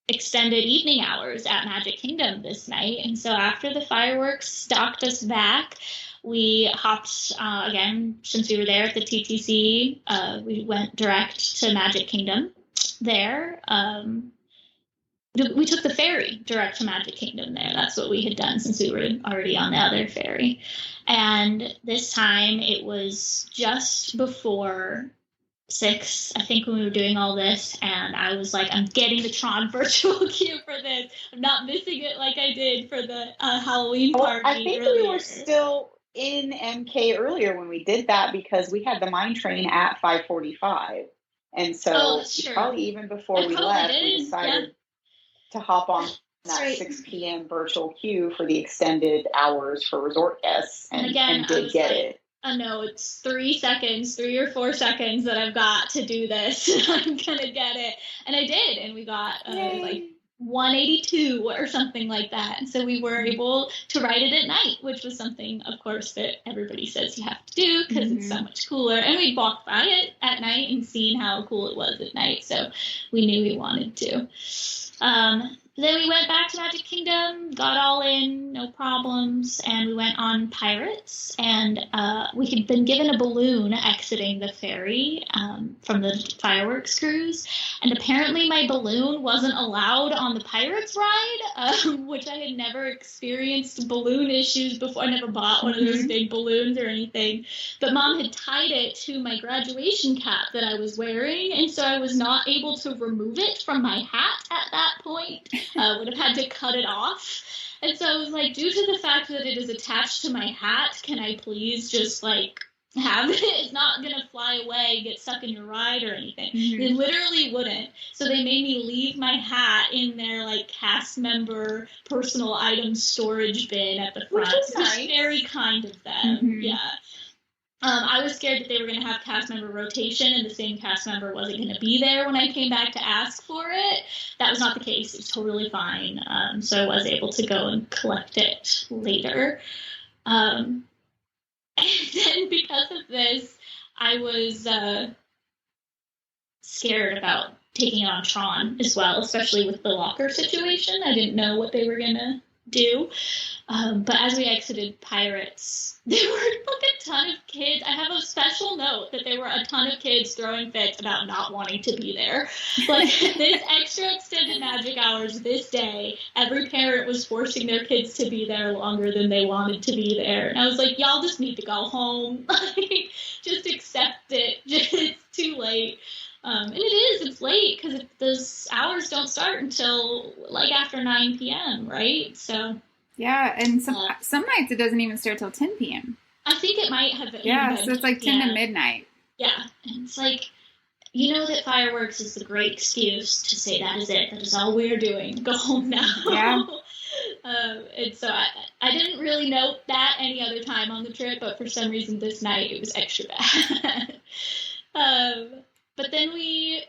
extended evening hours at Magic Kingdom this night. And so after the fireworks stocked us back, we hopped, again, since we were there at the TTC, we went direct to Magic Kingdom there. We took the ferry direct to Magic Kingdom there. That's what we had done since we were already on the other ferry. And this time it was just before 6, I think, when we were doing all this, and I was like, I'm getting the Tron virtual queue for this. I'm not missing it like I did for the Halloween party. I think earlier. we were still in MK earlier when we did that, because we had the mine train at 5:45, and so probably even before we left, we decided to hop on that 6 p.m. virtual queue for the extended hours for resort guests, and did get it. No, it's 3 or 4 seconds that I've got to do this. I'm going to get it. And I did. And we got 182 or something like that. And so we were able to ride it at night, which was something, of course, that everybody says you have to do because it's so much cooler. And we'd walked by it at night and seen how cool it was at night. So we knew we wanted to. Then we went back to Magic Kingdom, got all in, no problems, and we went on Pirates. And we had been given a balloon exiting the ferry from the fireworks cruise. And apparently my balloon wasn't allowed on the Pirates ride, which I had never experienced balloon issues before. I never bought one of those big balloons or anything. But Mom had tied it to my graduation cap that I was wearing, and so I was not able to remove it from my hat at that point. Would have had to cut it off. And so I was like, due to the fact that it is attached to my hat, can I please just like have it? It's not going to fly away, get stuck in your ride or anything. They literally wouldn't. So they made me leave my hat in their like cast member personal item storage bin at the front. Which is nice. Very kind of them. Yeah. I was scared that they were going to have cast member rotation and the same cast member wasn't going to be there when I came back to ask for it. That was not the case. It was totally fine. So I was able to go and collect it later. And then because of this, I was scared about taking it on Tron as well, especially with the locker situation. I didn't know what they were going to do. But as we exited Pirates, there were like a ton of kids. I have a special note that there were a ton of kids throwing fits about not wanting to be there. Like this extra extended magic hours this day, every parent was forcing their kids to be there longer than they wanted to be there. And I was like, y'all just need to go home. Like, just accept it. It's too late. And it's late because those hours don't start until like after 9 p.m., right? So yeah, and some nights it doesn't even start till 10 p.m. I think it might have. Yeah, so it's like 10 to midnight. Yeah, and it's like, you know that fireworks is the great excuse to say that is it. That is all we are doing. Go home now. Yeah. And so I didn't really note that any other time on the trip, but for some reason this night it was extra bad. But then we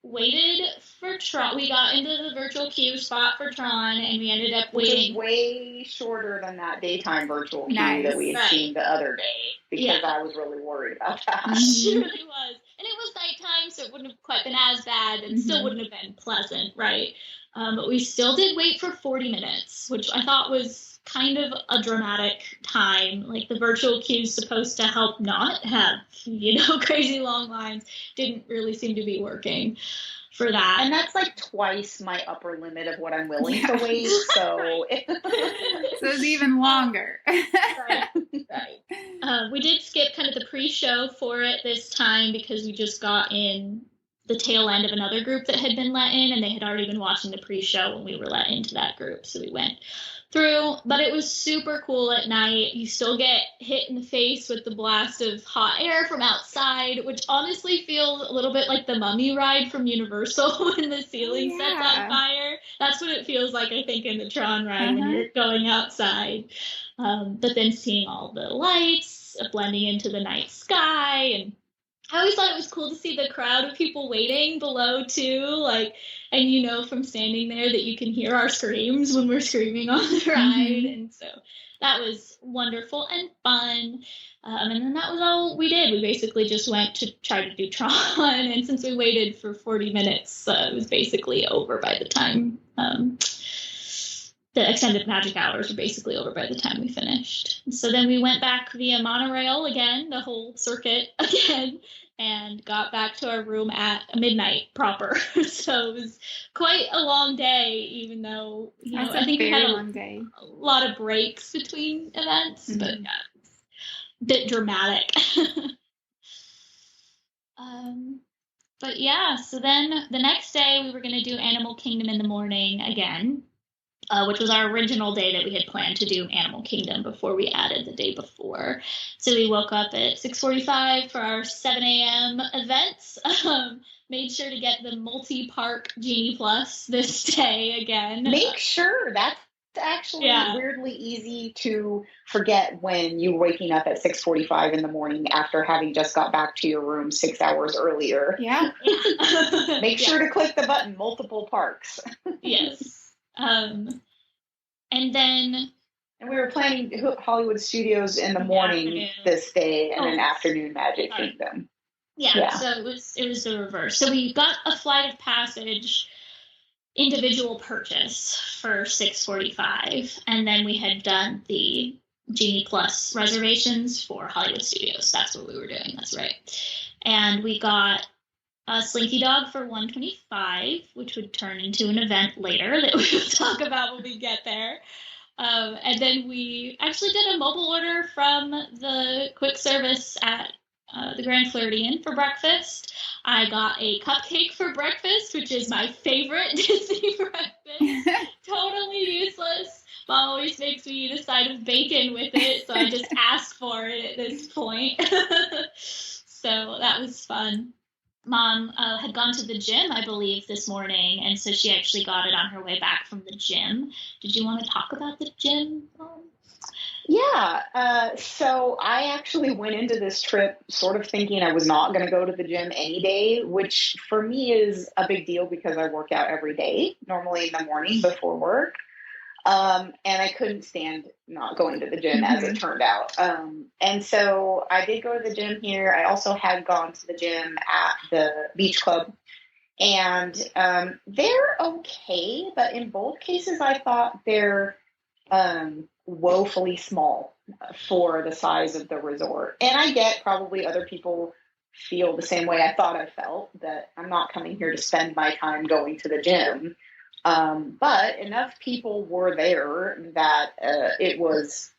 waited for Tron. We got into the virtual queue spot for Tron, and we ended up waiting. Which is way shorter than that daytime virtual queue that we had seen the other day, because I was really worried about that. It really was. And it was nighttime, so it wouldn't have quite been as bad, and still wouldn't have been pleasant, right? But we still did wait for 40 minutes, which I thought was kind of a dramatic time. Like, the virtual queue is supposed to help not have, crazy long lines. Didn't really seem to be working for that. And that's like twice my upper limit of what I'm willing to wait, so... So it's even longer. Right. We did skip kind of the pre-show for it this time because we just got in the tail end of another group that had been let in, and they had already been watching the pre-show when we were let into that group, so we went through. But it was super cool at night. You still get hit in the face with the blast of hot air from outside, which honestly feels a little bit like the Mummy ride from Universal when the ceiling sets on fire. That's what it feels like, I think, in the Tron ride when you're going outside. But then seeing all the lights blending into the night sky, and I always thought it was cool to see the crowd of people waiting below too, and from standing there that you can hear our screams when we're screaming on the ride, and so that was wonderful and fun. And then that was all we did. We basically just went to try to do Tron, and since we waited for 40 minutes, it was basically over by the time the extended magic hours were basically over by the time we finished. So then we went back via monorail again, the whole circuit again, and got back to our room at midnight proper. So it was quite a long day, even though, I think we had a lot of breaks between events, but it's a bit dramatic. But yeah, so then the next day we were going to do Animal Kingdom in the morning again. Which was our original day that we had planned to do Animal Kingdom before we added the day before. So we woke up at 6:45 for our 7 a.m. events. Made sure to get the multi-park Genie Plus this day again. Make sure. That's actually weirdly easy to forget when you're waking up at 6:45 in the morning after having just got back to your room 6 hours earlier. Yeah. Make sure to click the button multiple parks. Yes. And then... And we were planning Hollywood Studios in the morning this day and an afternoon Magic Kingdom. Yeah, so it was the reverse. So we got a flight of passage individual purchase for $645, and then we had done the Genie Plus reservations for Hollywood Studios. That's what we were doing. That's right. And we got a Slinky Dog for $125, which would turn into an event later that we will talk about when we get there. And then we actually did a mobile order from the quick service at the Grand Floridian for breakfast. I got a cupcake for breakfast, which is my favorite Disney breakfast. Totally useless. Mom always makes me eat a side of bacon with it, so I just asked for it at this point. So that was fun. Mom had gone to the gym, I believe, this morning, and so she actually got it on her way back from the gym. Did you want to talk about the gym, Mom? Yeah, so I actually went into this trip sort of thinking I was not going to go to the gym any day, which for me is a big deal because I work out every day, normally in the morning before work. And I couldn't stand not going to the gym as it turned out. And so I did go to the gym here. I also had gone to the gym at the beach club, and they're okay, but in both cases I thought they're woefully small for the size of the resort. And I get probably other people feel the same way I thought I felt, that I'm not coming here to spend my time going to the gym. But enough people were there that it was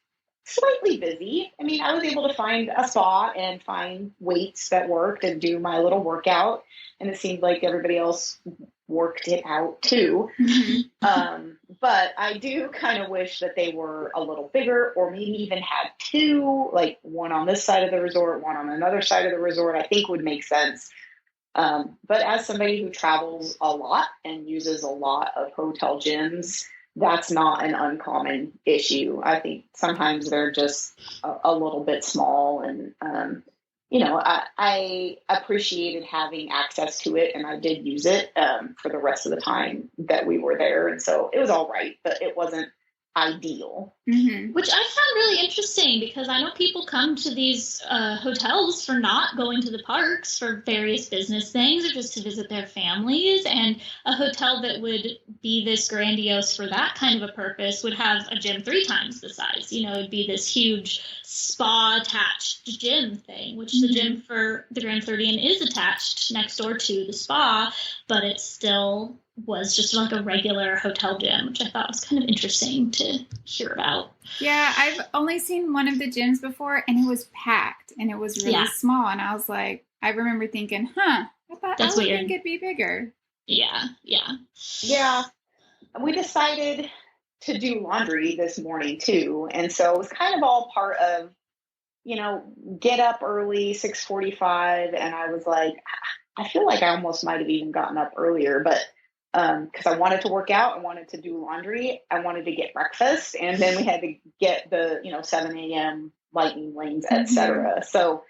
slightly busy. I mean, I was able to find a spot and find weights that worked and do my little workout. And it seemed like everybody else worked it out too. But I do kind of wish that they were a little bigger, or maybe even had two, like one on this side of the resort, one on another side of the resort, I think would make sense. But as somebody who travels a lot and uses a lot of hotel gyms, that's not an uncommon issue. I think sometimes they're just a little bit small, and, I appreciated having access to it, and I did use it for the rest of the time that we were there. And so it was all right, but it wasn't ideal. Which I found really interesting, because I know people come to these hotels for not going to the parks for various business things or just to visit their families, and a hotel that would be this grandiose for that kind of a purpose would have a gym 3 times the size. It'd be this huge spa attached gym thing, which the gym for the Grand Floridian is attached next door to the spa, but it still was just like a regular hotel gym, which I thought was kind of interesting to hear about. Yeah, I've only seen one of the gyms before, and it was packed, and it was really small, and I was like, I remember thinking, I thought I would think it'd be bigger. Yeah. We decided to do laundry this morning too, and so it was kind of all part of, get up early, 6:45, and I was like, I feel like I almost might have even gotten up earlier, but because I wanted to work out, I wanted to do laundry, I wanted to get breakfast, and then we had to get the 7 a.m. lightning lanes, etc. So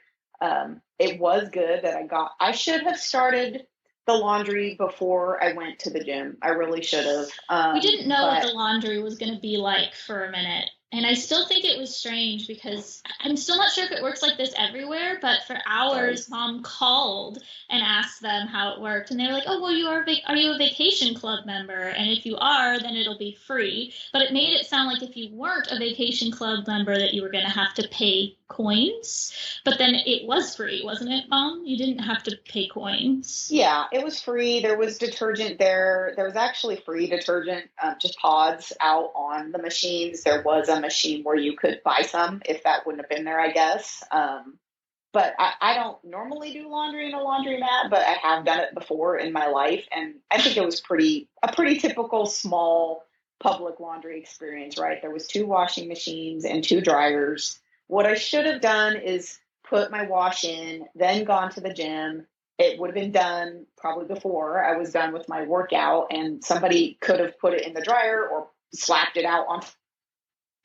it was good that I should have started the laundry before I went to the gym. I really should have. We didn't know what the laundry was going to be like for a minute. And I still think it was strange, because I'm still not sure if it works like this everywhere, but for hours, Mom called and asked them how it worked. And they were like, oh, well, are you a vacation club member? And if you are, then it'll be free. But it made it sound like if you weren't a vacation club member that you were going to have to pay coins. But then it was free, wasn't it, Mom? You didn't have to pay coins. Yeah, it was free. There was detergent there. There was actually free detergent, just pods out on the machines. There was a machine where you could buy some if that wouldn't have been there, I guess. But I don't normally do laundry in a laundromat, but I have done it before in my life. And I think it was a pretty typical small public laundry experience, right? There was 2 washing machines and 2 dryers. What I should have done is put my wash in, then gone to the gym. It would have been done probably before I was done with my workout, and somebody could have put it in the dryer or slapped it out on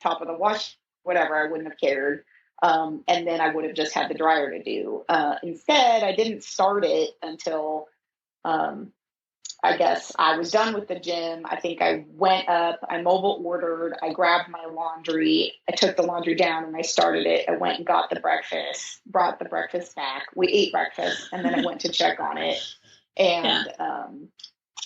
top of the wash, whatever, I wouldn't have cared. And then I would have just had the dryer to do. Instead, I didn't start it until, I guess I was done with the gym. I think I went up, I mobile ordered, I grabbed my laundry, I took the laundry down and I started it. I went and got the breakfast, brought the breakfast back. We ate breakfast and then I went to check on it. And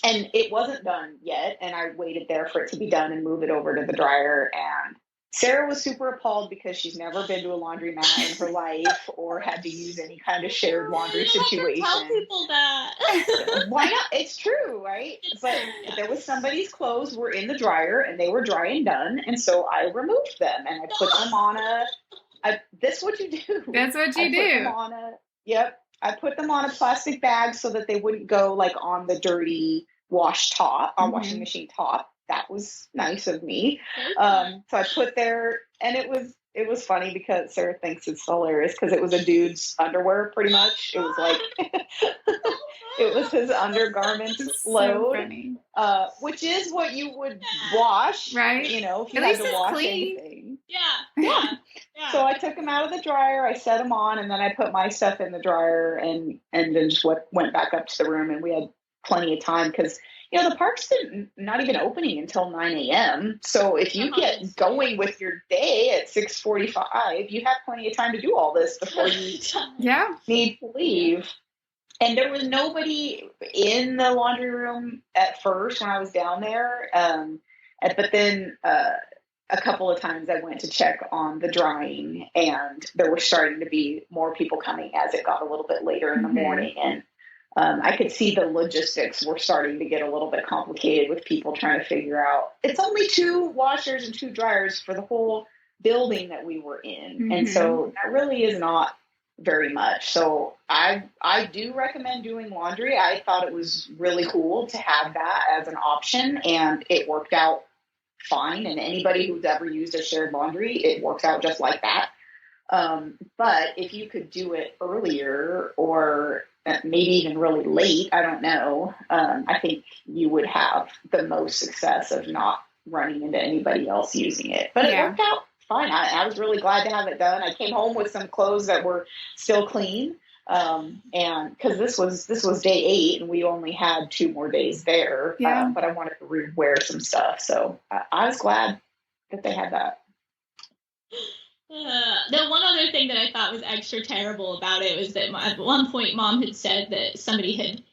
it wasn't done yet. And I waited there for it to be done and move it over to the dryer. And Sarah was super appalled because she's never been to a laundromat in her life or had to use any kind of shared laundry situation. Tell people that. Why not? It's true, right? But there was somebody's clothes were in the dryer and they were dry and done. And so I removed them and I put them on that's what you do. That's what you do. I put them on a plastic bag so that they wouldn't go like on the dirty washing machine top. That was nice of me. So I put there, and it was funny because Sarah thinks it's hilarious because it was a dude's underwear pretty much. It was like it was his undergarments load, which is what you would wash, right? You know, if you At had least to it's wash clean. anything. Yeah. So I took them out of the dryer, I set them on, and then I put my stuff in the dryer and then just went back up to the room, and we had plenty of time because, you know, the park's not even opening until 9 a.m. So if you get going with your day at 6:45, you have plenty of time to do all this before you need to leave. And there was nobody in the laundry room at first when I was down there. But then a couple of times I went to check on the drying, and there were starting to be more people coming as it got a little bit later in the morning. And I could see the logistics were starting to get a little bit complicated with people trying to figure out, it's only 2 washers and 2 dryers for the whole building that we were in. And so that really is not very much. So I do recommend doing laundry. I thought it was really cool to have that as an option, and it worked out fine. And anybody who's ever used a shared laundry, it works out just like that. But if you could do it earlier or maybe even really late, I don't know, I think you would have the most success of not running into anybody else using it. But it worked out fine. I was really glad to have it done. I came home with some clothes that were still clean. And because this was day 8 and we only had 2 more days there, but I wanted to wear some stuff. So I was glad that they had that. The one other thing that I thought was extra terrible about it was that at one point Mom had said that somebody had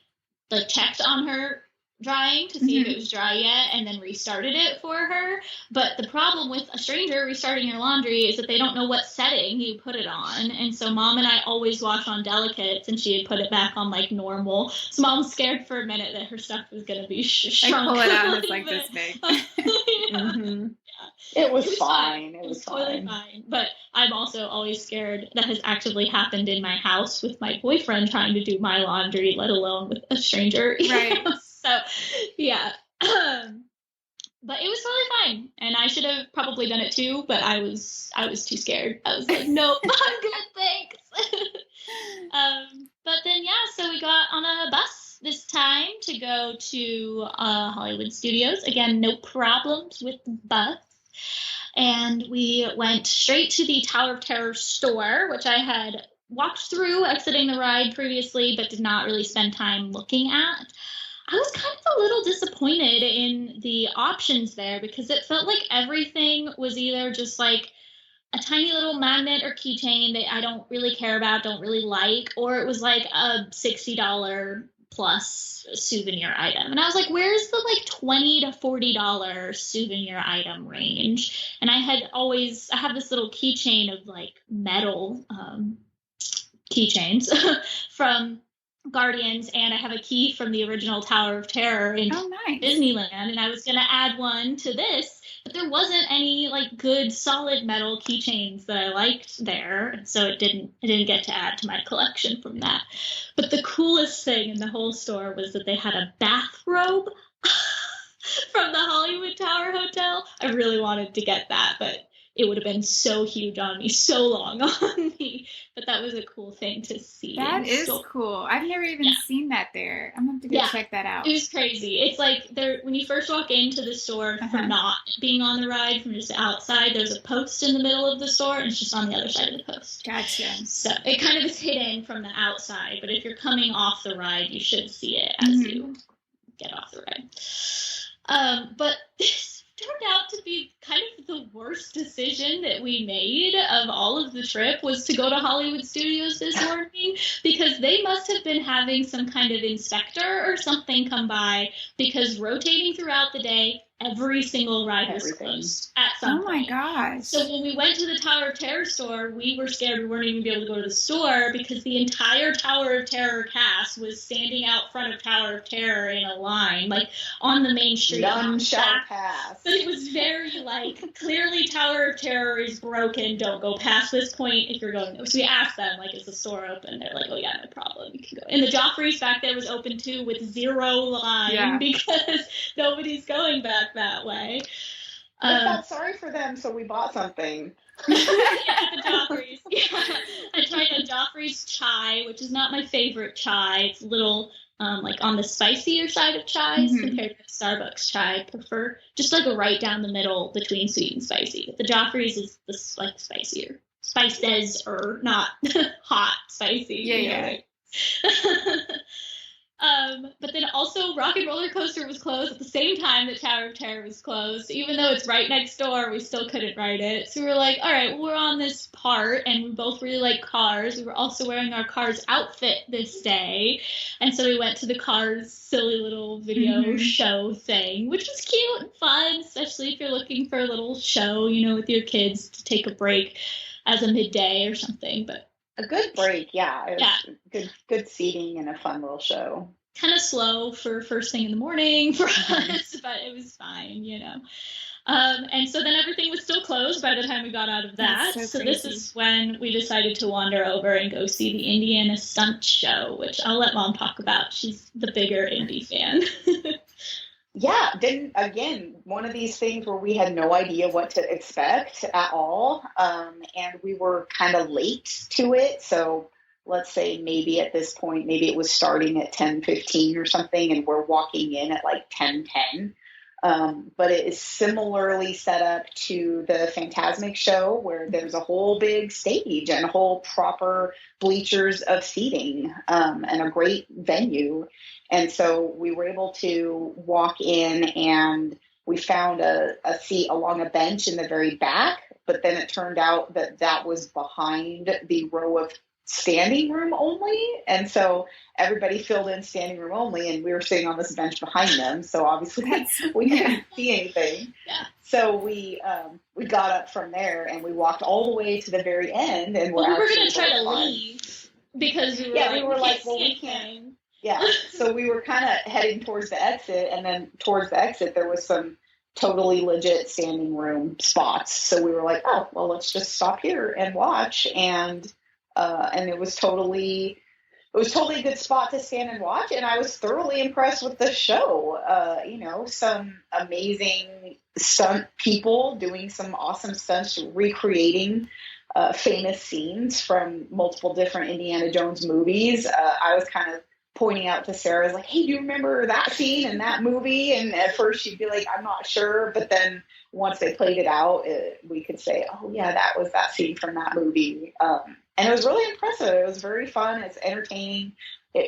like checked on her drying to see if it was dry yet and then restarted it for her. But the problem with a stranger restarting your laundry is that they don't know what setting you put it on. And so Mom and I always wash on delicates, and she had put it back on like normal. So Mom was scared for a minute that her stuff was going to be shrunk. I pull it out and it's like this big. It was fine. It was totally fine. But I'm also always scared that has actually happened in my house with my boyfriend trying to do my laundry, let alone with a stranger. Right. So, yeah. But it was totally fine. And I should have probably done it too, but I was too scared. I was like, nope, I'm good, thanks. But then, so we got on a bus this time to go to Hollywood Studios. Again, no problems with the bus. And we went straight to the Tower of Terror store, which I had walked through exiting the ride previously, but did not really spend time looking at. I was kind of a little disappointed in the options there because it felt like everything was either just like a tiny little magnet or keychain that I don't really care about, don't really like, or it was like a $60 plus souvenir item. And I was like, where's the like $20 to $40 souvenir item range? And I have this little keychain of like metal keychains from Guardians, and I have a key from the original Tower of Terror in Disneyland, and I was going to add one to this, but there wasn't any like good solid metal keychains that I liked there, and so it didn't get to add to my collection from that. But the coolest thing in the whole store was that they had a bathrobe from the Hollywood Tower Hotel. I really wanted to get that, but it would have been so huge on me, so long on me. But that was a cool thing to see. That is cool. I've never even seen that there. I'm going to have to go check that out. It was crazy. It's like when you first walk into the store for not being on the ride, from just outside, there's a post in the middle of the store, and it's just on the other side of the post. Gotcha. So it kind of is hidden from the outside, but if you're coming off the ride, you should see it as you get off the ride. But this turned out to be kind of the worst decision that we made of all of the trip, was to go to Hollywood Studios this morning, because they must have been having some kind of inspector or something come by, because rotating throughout the day, every single ride was closed at some point. Oh my gosh. So when we went to the Tower of Terror store, we were scared we weren't even going to be able to go to the store, because the entire Tower of Terror cast was standing out front of Tower of Terror in a line, like on the main street. None shall pass. But it was very clearly Tower of Terror is broken. Don't go past this point if you're going. So we asked them, is the store open? They're like, oh yeah, no problem. You can go. And the Joffrey's back there was open too, with 0 line, because nobody's going back that way. I felt sorry for them, so we bought something. The Joffrey's. Yeah. I tried the Joffrey's chai, which is not my favorite chai. It's a little on the spicier side of chais compared to Starbucks chai. I prefer just a right down the middle between sweet and spicy. The Joffrey's is the spicier. Spices or not hot spicy. Yeah. But then also Rock and Roller Coaster was closed at the same time that Tower of Terror was closed. Even though it's right next door, we still couldn't ride it. So we were like, all right, well, we're on this part, and we both really like Cars. We were also wearing our Cars outfit this day. And so we went to the Cars silly little video show thing, which was cute and fun, especially if you're looking for a little show, with your kids to take a break as a midday or something. But a good break, It was good seating and a fun little show. Kind of slow for first thing in the morning for us, but it was fine, And so then everything was still closed by the time we got out of that. So this is when we decided to wander over and go see the Indiana Stunt Show, which I'll let Mom talk about. She's the bigger Indy fan. One of these things where we had no idea what to expect at all. And we were kind of late to it. So let's say maybe at this point, maybe it was starting at 10:15 or something, and we're walking in at 10:10. But it is similarly set up to the Fantasmic show, where there's a whole big stage and a whole proper bleachers of seating, and a great venue. And so we were able to walk in, and we found a seat along a bench in the very back, but then it turned out that was behind the row of standing room only. And so everybody filled in standing room only, and we were sitting on this bench behind them. So obviously we couldn't see anything. Yeah. So we got up from there, and we walked all the way to the very end. And we were going to try to leave, because we were we can't. Yeah. So we were kind of heading towards the exit, and then towards the exit, there was some totally legit standing room spots. So we were like, oh, well, let's just stop here and watch. And it was totally a good spot to stand and watch. And I was thoroughly impressed with the show. Some amazing stunt people doing some awesome stunts, recreating famous scenes from multiple different Indiana Jones movies. I was kind of pointing out to Sarah, I was like, hey, do you remember that scene in that movie? And at first she'd be like, I'm not sure. But then once they played it out, we could say, oh, yeah, that was that scene from that movie. And it was really impressive. It was very fun. It's entertaining.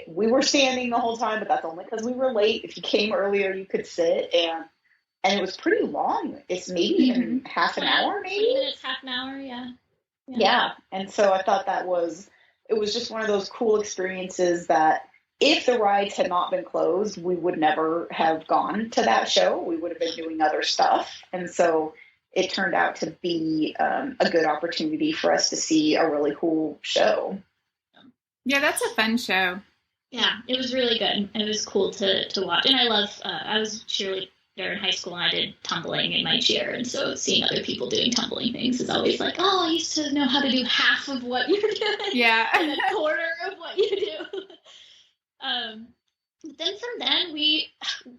We were standing the whole time, but that's only because we were late. If you came earlier, you could sit. And it was pretty long. It's maybe even half an hour, maybe? 20 minutes, half an hour, yeah. Yeah. And so I thought it was just one of those cool experiences that if the rides had not been closed, we would never have gone to that show. We would have been doing other stuff. And so it turned out to be a good opportunity for us to see a really cool show. Yeah, that's a fun show. Yeah, it was really good. It was cool to watch. And I love, I was cheerleader in high school, and I did tumbling in my cheer. And so seeing other people doing tumbling things is always like, oh, I used to know how to do half of what you're doing. Yeah. And a quarter of what you do. then from then,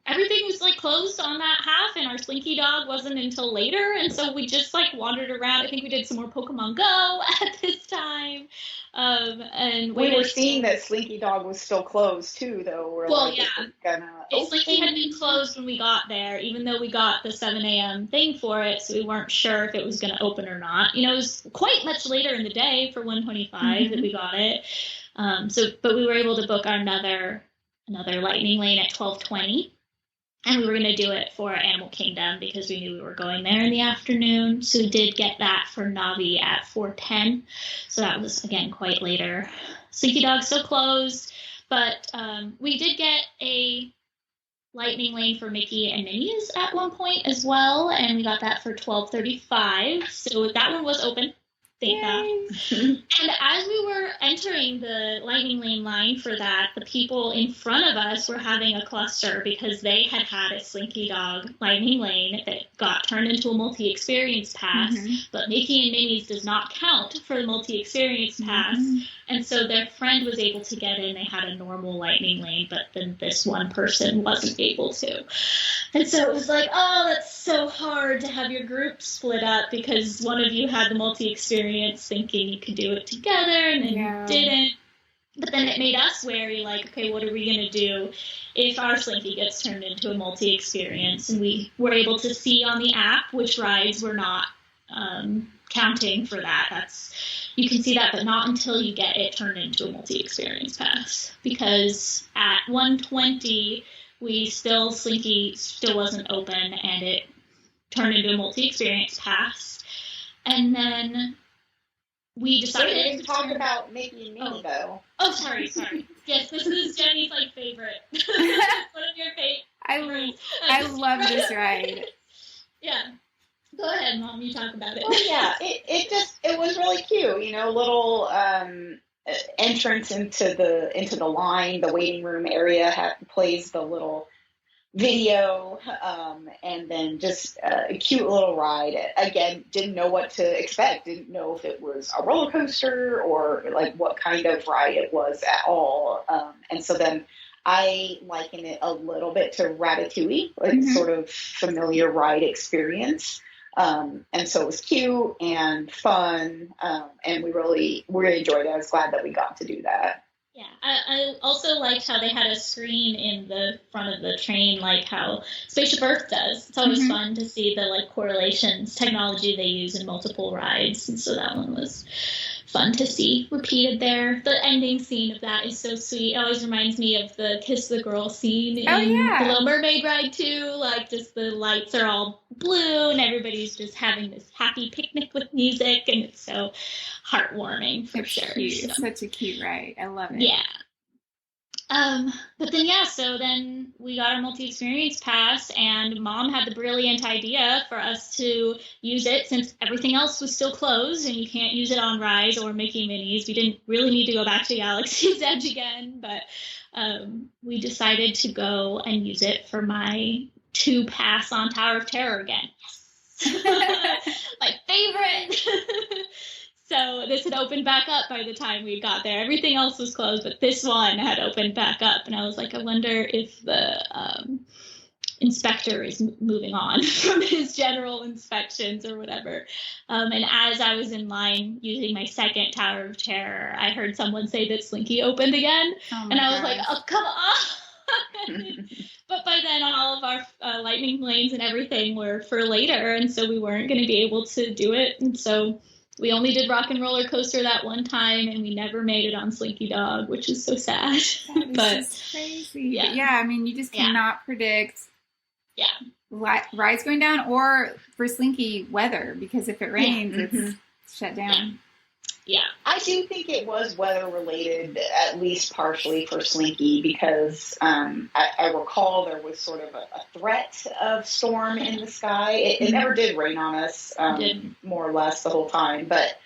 everything was like closed on that half, and our Slinky Dog wasn't until later. And so we just like wandered around. I think we did some more Pokemon Go at this time. And we were seeing that Slinky Dog was still closed too, though. Slinky had been closed when we got there, even though we got the 7 a.m. thing for it, so we weren't sure if it was going to open or not. You know, it was quite much later in the day for 125 that we got it. But we were able to book another lightning lane at 12:20. And we were going to do it for Animal Kingdom because we knew we were going there in the afternoon. So we did get that for Navi at 4:10. So that was, again, quite later. Slinky Dog still closed. But we did get a lightning lane for Mickey and Minnie's at one point as well. And we got that for 12:35. So that one was open. Thank God. And as we were entering the lightning lane line for that, the people in front of us were having a cluster because they had a Slinky Dog lightning lane that got turned into a multi-experience pass, but Mickey and Minnie's does not count for the multi-experience pass. And so their friend was able to get in. They had a normal lightning lane, but then this one person wasn't able to. And so it was like, oh, that's so hard to have your group split up because one of you had the multi-experience thinking you could do it together and then you didn't. But then it made us wary, like, okay, what are we going to do if our Slinky gets turned into a multi-experience? And we were able to see on the app which rides were not counting for that. You can see that, but not until you get it turned into a multi-experience pass. Because at 1:20, Slinky still wasn't open, and it turned into a multi-experience pass. And then we decided we didn't talk about Mickey and Minnie, though. Oh, sorry. Yes, this is Jenny's, like, favorite. One of your favorites. I love this ride. Yeah. Go ahead, Mom. You talk about it. Oh, yeah. It was really cute. You know, little entrance into the line. The waiting room area plays the little video, and then just a cute little ride. Again, didn't know what to expect. Didn't know if it was a roller coaster or like what kind of ride it was at all. And so then I liken it a little bit to Ratatouille, like sort of familiar ride experience. And so it was cute and fun, and we really enjoyed it. I was glad that we got to do that. Yeah, I also liked how they had a screen in the front of the train, like how Spaceship Earth does. It's always fun to see the like correlations technology they use in multiple rides, and so that one was fun to see repeated there. The ending scene of that is so sweet. It always reminds me of the Kiss the Girl scene in the Little Mermaid ride too. Like just the lights are all blue and everybody's just having this happy picnic with music, and it's so heartwarming for sure. Cute. So. It's such a cute ride. I love it. Yeah. But then, so then we got our multi-experience pass, and Mom had the brilliant idea for us to use it since everything else was still closed and you can't use it on Rise or Mickey Minis. We didn't really need to go back to Galaxy's Edge again, but we decided to go and use it for my 2 pass on Tower of Terror again. Yes! My favorite! So this had opened back up by the time we got there. Everything else was closed, but this one had opened back up. And I was like, I wonder if the inspector is moving on from his general inspections or whatever. And as I was in line using my second Tower of Terror, I heard someone say that Slinky opened again. And I was like, oh, come on. But by then, all of our lightning lanes and everything were for later. And so we weren't going to be able to do it. And so we only did Rock and Roller Coaster that one time, and we never made it on Slinky Dog, which is so sad. But just crazy. Yeah. But yeah, I mean, you just cannot predict rides going down or for Slinky weather, because if it rains, it's shut down. Yeah. I do think it was weather related, at least partially for Slinky, because I recall there was sort of a threat of storm in the sky. It never did rain on us, more or less the whole time. But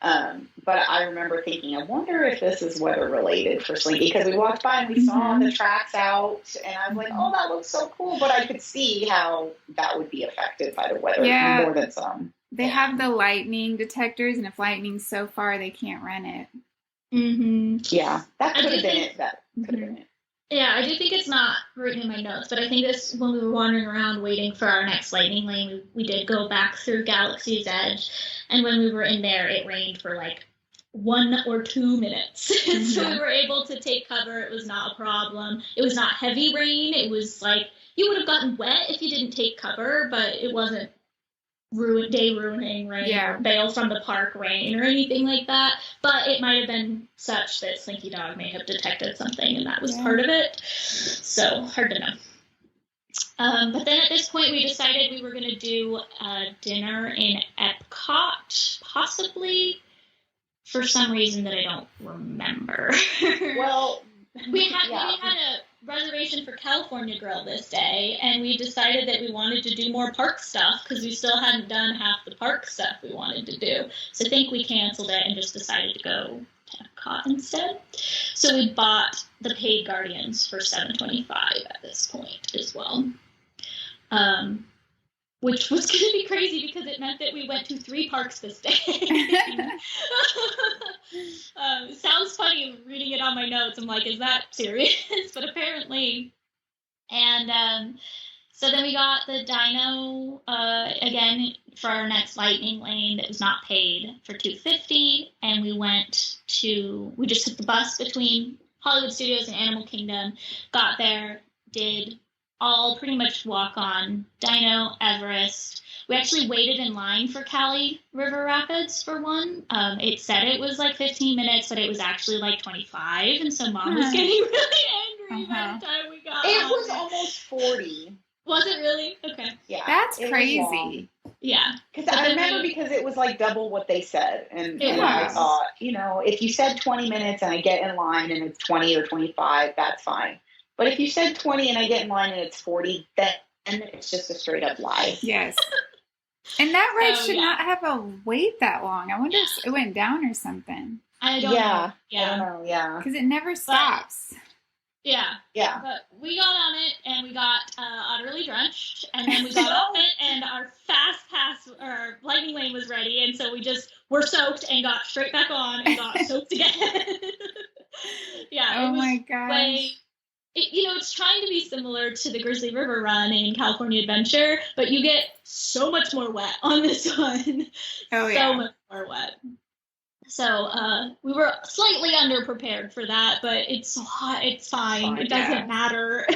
I remember thinking, I wonder if this is weather related for Slinky, because we walked by and we saw the tracks out, and I was like, oh, that looks so cool. But I could see how that would be affected by the weather more than some. They have the lightning detectors, and if lightning's so far, they can't run it. Yeah, that could have been it. That could have been it. Yeah, I do think it's not written in my notes, but I think this, when we were wandering around waiting for our next lightning lane, we did go back through Galaxy's Edge, and when we were in there, it rained for like 1 or 2 minutes. So we were able to take cover. It was not a problem. It was not heavy rain. It was like, you would have gotten wet if you didn't take cover, but it wasn't day-ruining rain or bail from the park rain or anything like that. But it might have been such that Slinky Dog may have detected something, and that was part of it. So, hard to know. But then at this point, we decided we were going to do dinner in Epcot, possibly, for some reason that I don't remember. Well, we had a reservation for California Grill this day, and we decided that we wanted to do more park stuff because we still hadn't done half the park stuff we wanted to do. So I think we canceled it and just decided to go to Epcot instead. So we bought the paid Guardians for $7.25 at this point as well. Which was going to be crazy because it meant that we went to 3 parks this day. It sounds funny reading it on my notes. I'm like, is that serious? But apparently. And so then we got the Dino again for our next lightning lane that was not paid for $250. And we just took the bus between Hollywood Studios and Animal Kingdom, got there, did all pretty much walk on Dino, Everest. We actually waited in line for Cali River Rapids for one. It said it was like 15 minutes, but it was actually like 25. And so Mom was getting really angry by the time we got It was almost 40. Was it really? Okay. Yeah. That's crazy. Yeah. Because I remember because it was like double what they said. And I thought, if you said 20 minutes and I get in line and it's 20 or 25, that's fine. But if you said 20 and I get in line and it's 40, then it's just a straight up lie. Yes. And that ride should not have a wait that long. I wonder if it went down or something. I don't know. Yeah. I don't know, yeah. Because it never stops. Yeah. But we got on it and we got utterly drenched, and then we got off it and our fast pass or lightning lane was ready, and so we just were soaked and got straight back on and got soaked again. Oh my gosh. It's trying to be similar to the Grizzly River Run in California Adventure, but you get so much more wet on this one. So much more wet. So we were slightly underprepared for that, but it's so hot. It's fine. It doesn't matter.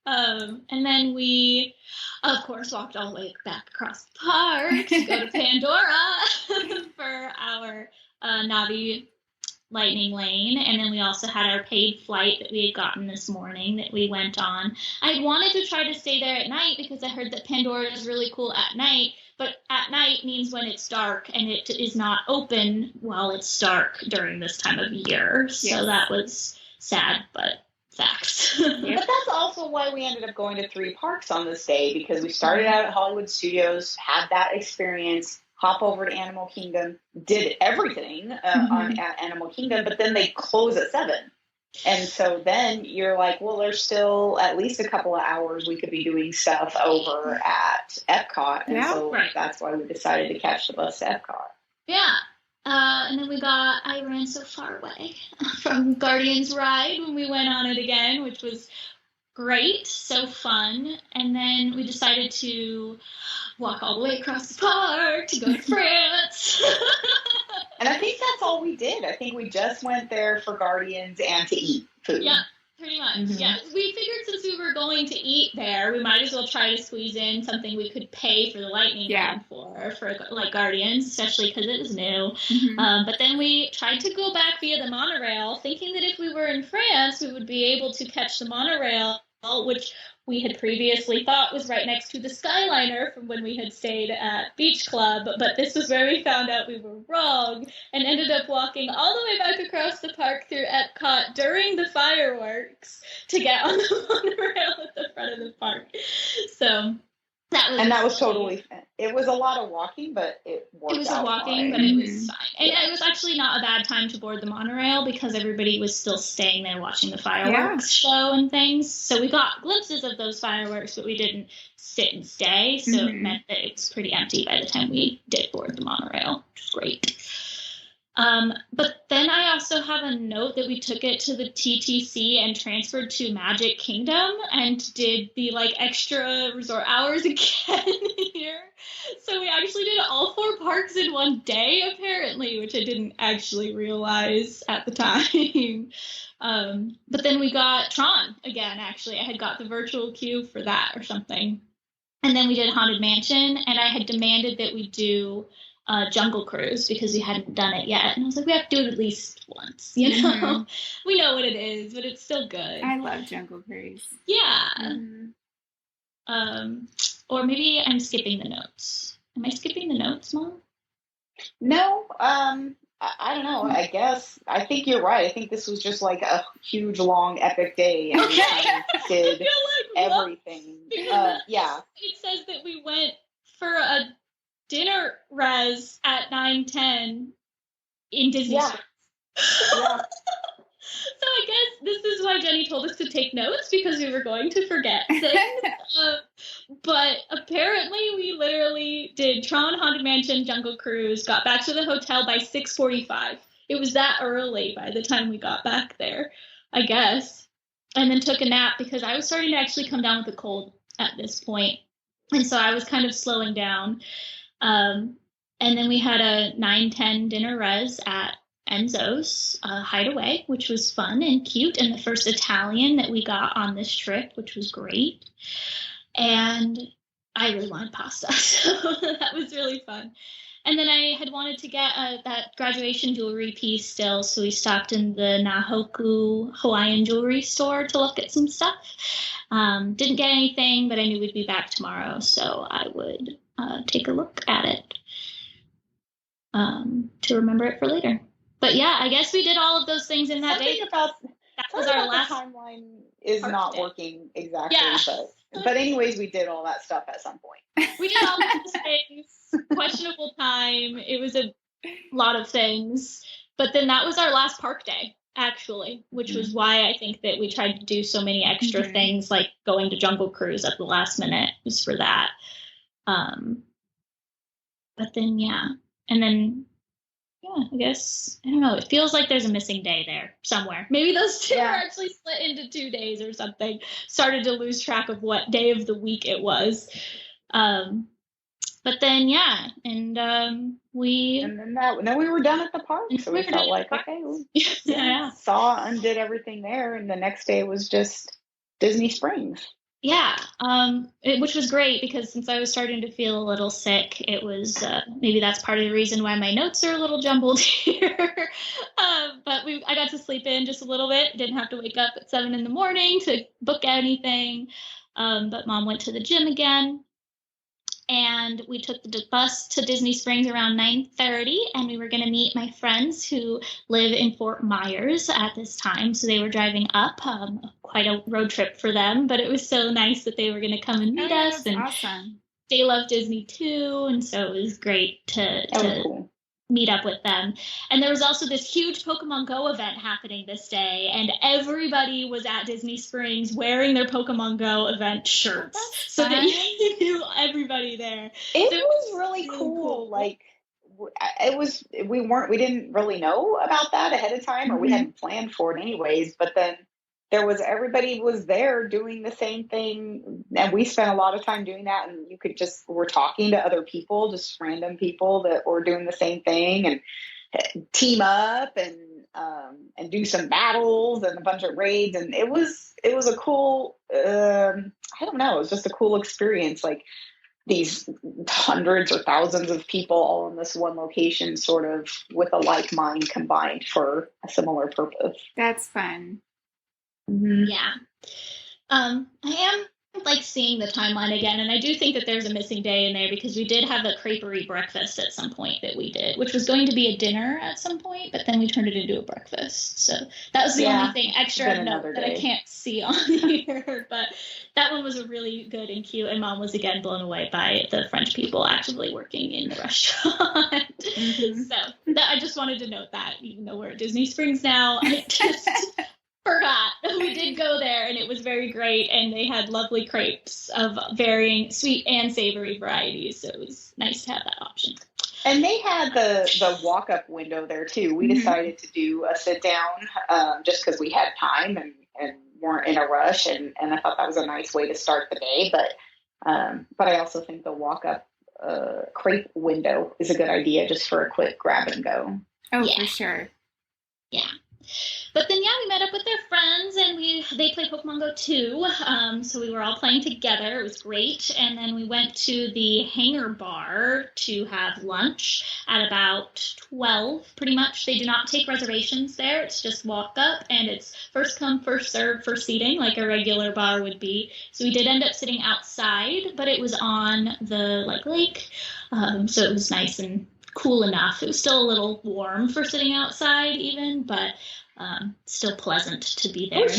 And then we, of course, walked all the way back across the park to go to Pandora for our Navi lightning lane, and then we also had our paid flight that we had gotten this morning that we went on. I wanted to try to stay there at night because I heard that Pandora is really cool at night, but at night means when it's dark, and it is not open while it's dark during this time of year. So that was sad, but facts. But that's also why we ended up going to 3 parks on this day, because we started out at Hollywood Studios, had that experience, hop over to Animal Kingdom, did everything at Animal Kingdom, but then they close at 7. And so then you're like, well, there's still at least a couple of hours we could be doing stuff over at Epcot. And that's why we decided to catch the bus to Epcot. Yeah. And then I ran so far away from Guardians Ride when we went on it again, which was great, so fun. And then we decided to walk all the way across the park to go to France. And I think that's all we did. I think we just went there for Guardians and to eat food. Yeah, pretty much. Yeah, we figured since we were going to eat there, we might as well try to squeeze in something we could pay for the lightning lane for like Guardians, especially because it was new. But then we tried to go back via the monorail, thinking that if we were in France, we would be able to catch the monorail, which we had previously thought was right next to the Skyliner from when we had stayed at Beach Club, but this was where we found out we were wrong and ended up walking all the way back across the park through Epcot during the fireworks to get on the monorail at the front of the park. So that was totally fun. It was a lot of walking, but it worked out. It was a walking, but it was fine. And it was actually not a bad time to board the monorail because everybody was still staying there watching the fireworks show and things. So we got glimpses of those fireworks, but we didn't sit and stay. So it meant that it was pretty empty by the time we did board the monorail, which was great. But then I also have a note that we took it to the TTC and transferred to Magic Kingdom and did the extra resort hours again here. So we actually did all 4 parks in one day, apparently, which I didn't actually realize at the time. But then we got Tron again, actually. I had got the virtual queue for that or something. And then we did Haunted Mansion, and I had demanded that we do Jungle Cruise because we hadn't done it yet. And I was like, we have to do it at least once, you know? Mm-hmm. We know what it is, but it's still good. I love Jungle Cruise. Yeah. Mm-hmm. Or maybe I'm skipping the notes. Am I skipping the notes, Mom? No, I don't know. I guess I think you're right. I think this was just like a huge, long, epic day, and we did everything. Yeah. It says that we went for a dinner res at 9:10 in Disney. Yeah. Yeah. So I guess this is why Jenny told us to take notes, because we were going to forget things. But apparently we literally did Tron, Haunted Mansion, Jungle Cruise, got back to the hotel by 6:45. It was that early by the time we got back there, I guess. And then took a nap because I was starting to actually come down with a cold at this point. And so I was kind of slowing down. And then we had a 9:10 dinner res at Enzo's Hideaway, which was fun and cute, and the first Italian that we got on this trip, which was great. And I really wanted pasta, so that was really fun. And then I had wanted to get that graduation jewelry piece still, so we stopped in the Nahoku Hawaiian jewelry store to look at some stuff. Didn't get anything, but I knew we'd be back tomorrow, so I would take a look at it to remember it for later. But yeah, I guess we did all of those things in that day. That was our last timeline is not working exactly, yeah. But anyways, we did all that stuff at some point. We did all those things, questionable time. It was a lot of things. But then that was our last park day, actually, which was why I think that we tried to do so many extra things, like going to Jungle Cruise at the last minute was for that. But then, yeah. And then, yeah, I guess, I don't know. It feels like there's a missing day there somewhere. Maybe those two are actually split into 2 days or something. Started to lose track of what day of the week it was. But then, yeah, and then we were done at the park. So we felt like, okay, we saw and did everything there. And the next day was just Disney Springs. Yeah, which was great because since I was starting to feel a little sick, it was maybe that's part of the reason why my notes are a little jumbled here. But I got to sleep in just a little bit. Didn't have to wake up at 7 a.m. to book anything. But Mom went to the gym again. And we took the bus to Disney Springs around 9:30, and we were going to meet my friends who live in Fort Myers at this time. So they were driving up, quite a road trip for them, but it was so nice that they were going to come and meet us. And awesome. They love Disney too, and so it was great to meet up with them. And there was also this huge Pokemon Go event happening this day, and everybody was at Disney Springs wearing their Pokemon Go event shirts, so that you knew everybody there. It was really cool. Like, it was, we didn't really know about that ahead of time, or we hadn't planned for it anyways, but then everybody was there doing the same thing, and we spent a lot of time doing that, and we're talking to other people, just random people that were doing the same thing, and team up and do some battles and a bunch of raids, and it was a cool, I don't know, it was just a cool experience, like these hundreds or thousands of people all in this one location, sort of with a like mind combined for a similar purpose. That's fun. Yeah. I am seeing the timeline again, and I do think that there's a missing day in there because we did have a creperie breakfast at some point that we did, which was going to be a dinner at some point, but then we turned it into a breakfast. So that was the only thing extra note that I can't see on here, but that one was a really good and cute, and Mom was again blown away by the French people actively working in the restaurant. So I just wanted to note that, even though we're at Disney Springs now, I just forgot. We did go there, and it was very great, and they had lovely crepes of varying sweet and savory varieties, so it was nice to have that option. And they had the walk-up window there, too. We decided to do a sit-down just because we had time and weren't in a rush, and I thought that was a nice way to start the day. But I also think the walk-up crepe window is a good idea just for a quick grab and go. Oh, for sure. Yeah. But then, we met up with their friends, and they played Pokemon Go too. So we were all playing together. It was great. And then we went to the hangar bar to have lunch at about 12, pretty much. They do not take reservations there. It's just walk up, and it's first come, first serve for seating, like a regular bar would be. So we did end up sitting outside, but it was on the lake. So it was nice and cool enough. It was still a little warm for sitting outside even, but still pleasant to be there. It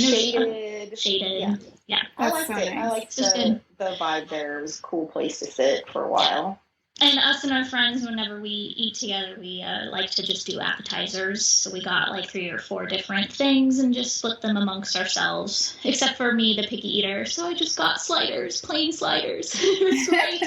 was shaded. Yeah. I liked it. Nice. I liked the vibe there. It was a cool place to sit for a while. And us and our friends, whenever we eat together, we like to just do appetizers. So we got like 3 or 4 different things and just split them amongst ourselves. Except for me, the picky eater. So I just got sliders, plain sliders. It was great.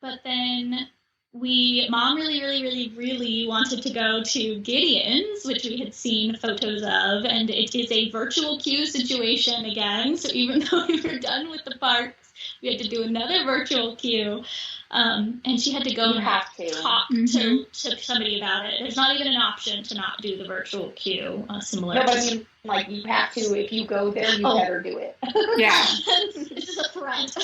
But then Mom really wanted to go to Gideon's, which we had seen photos of, and it is a virtual queue situation again. So even though we were done with the parks, we had to do another virtual queue. And she had to go talk to somebody about it. There's not even an option to not do the virtual queue. Similar. No, but I mean, like, you have to. If you go there, you better do it. Yeah. This is a threat.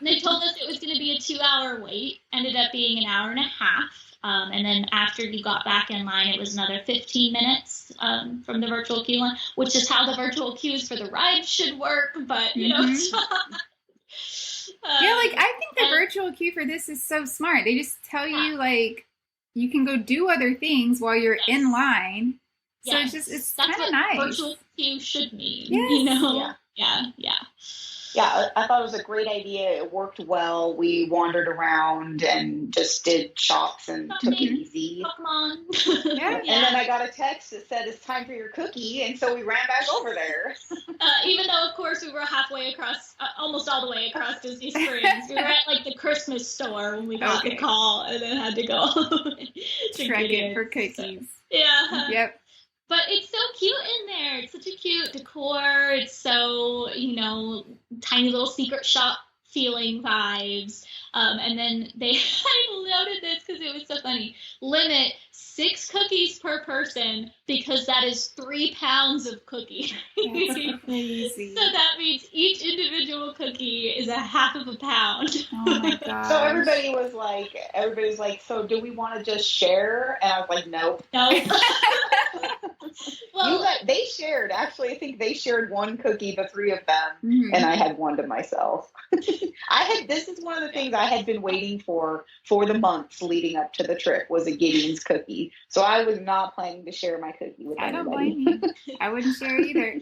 They told us it was going to be a 2-hour wait. Ended up being an hour and a half. And then after you got back in line, it was another 15 minutes from the virtual queue line, which is how the virtual queues for the rides should work. But, it's not. I think the virtual queue for this is so smart. They just tell you, like, you can go do other things while you're in line. So it's kind of nice. Virtual queue should mean, Yes. Yeah, I thought it was a great idea. It worked well. We wandered around and just did shops and took it easy. Pokemon. And then I got a text that said it's time for your cookie, and so we ran back over there. Even though, of course, we were halfway across, almost all the way across Disney Springs. We were at, like, the Christmas store when we got the call, and then had to go Trek it for cookies. So, yeah. Yep. But it's so cute in there. It's such a cute decor. It's so, tiny little secret shop feeling vibes. And then I noted this because it was so funny. Limit 6 cookies per person because that is 3 pounds of cookie. That's crazy. So that means each individual cookie is a half of a pound. Oh my god. So everybody was like, so do we want to just share? And I was like, nope. No. Well, they shared. Actually, I think they shared 1 cookie, the 3 of them, and I had 1 to myself. This is one of the things I had been waiting for the months leading up to the trip was a Gideon's cookie. So I was not planning to share my cookie with anybody. I don't blame you. I wouldn't share either.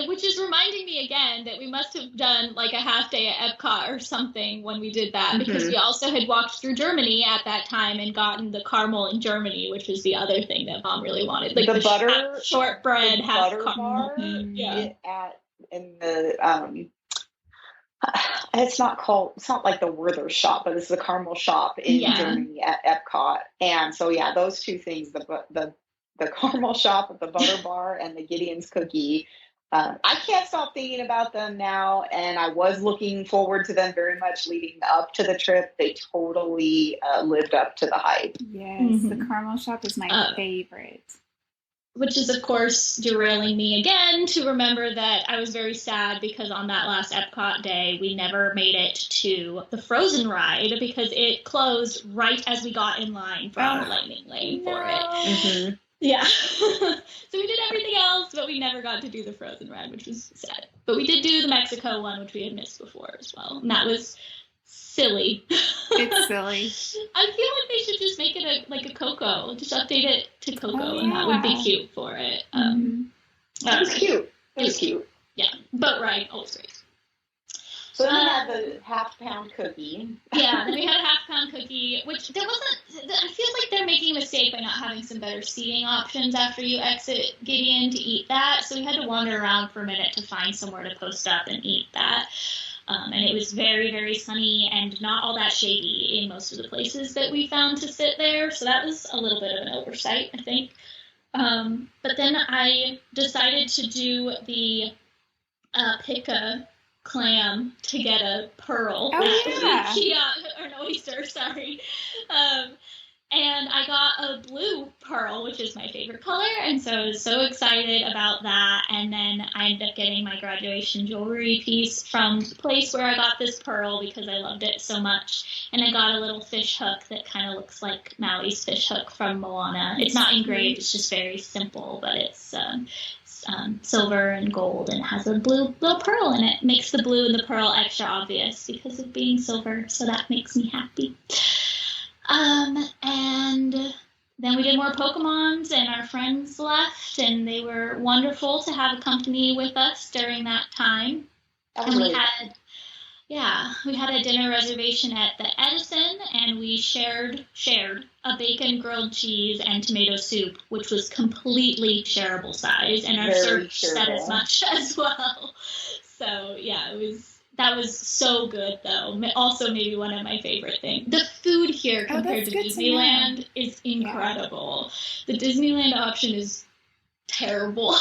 Which is reminding me again that we must have done like a half day at Epcot or something when we did that, because we also had walked through Germany at that time and gotten the caramel in Germany, which was the other thing that Mom really wanted, like the butter shortbread, half caramel. It's not like the Werther shop, but it's the caramel shop in Germany at Epcot. And so those 2 things, the caramel shop with the butter bar and the Gideon's cookie. I can't stop thinking about them now, and I was looking forward to them very much leading up to the trip. They totally lived up to the hype. Yes, the caramel shop is my favorite. Which is, of course, derailing me again to remember that I was very sad because on that last Epcot day, we never made it to the Frozen ride because it closed right as we got in line for our lightning lane for it. Yeah. So we did everything else, but we never got to do the Frozen ride, which was sad. But we did do the Mexico one, which we had missed before as well. And that was silly. It's silly. I feel like they should just make it a Coco. Just update it to Coco, and that would be cute for it. It was cute. It was cute. Yeah. Boat ride, always great. So then we had the half-pound cookie. Yeah, then we had a half-pound cookie, which there wasn't. I feel like they're making a mistake by not having some better seating options after you exit Gideon to eat that. So we had to wander around for a minute to find somewhere to post up and eat that. And it was very, very sunny and not all that shady in most of the places that we found to sit there. So that was a little bit of an oversight, I think. But then I decided to do the pick a clam to get a pearl. Oh, yeah. Or an oyster, sorry. And I got a blue pearl, which is my favorite color, and so I was so excited about that. And then I ended up getting my graduation jewelry piece from the place where I got this pearl because I loved it so much. And I got a little fish hook that kind of looks like Maui's fish hook from Moana. It's not engraved, it's just very simple, but it's silver and gold and has a blue little pearl in it. Makes the blue and the pearl extra obvious because of being silver, so that makes me happy. And then we did more Pokemons, and our friends left, and they were wonderful to have a company with us during that time. And we had a dinner reservation at the Edison, and we shared a bacon, grilled cheese, and tomato soup, which was completely shareable size, and our server said as much as well. So yeah, that was so good, though. Also, maybe one of my favorite things. The food here compared to Disneyland is incredible. Yeah. The Disneyland option is terrible.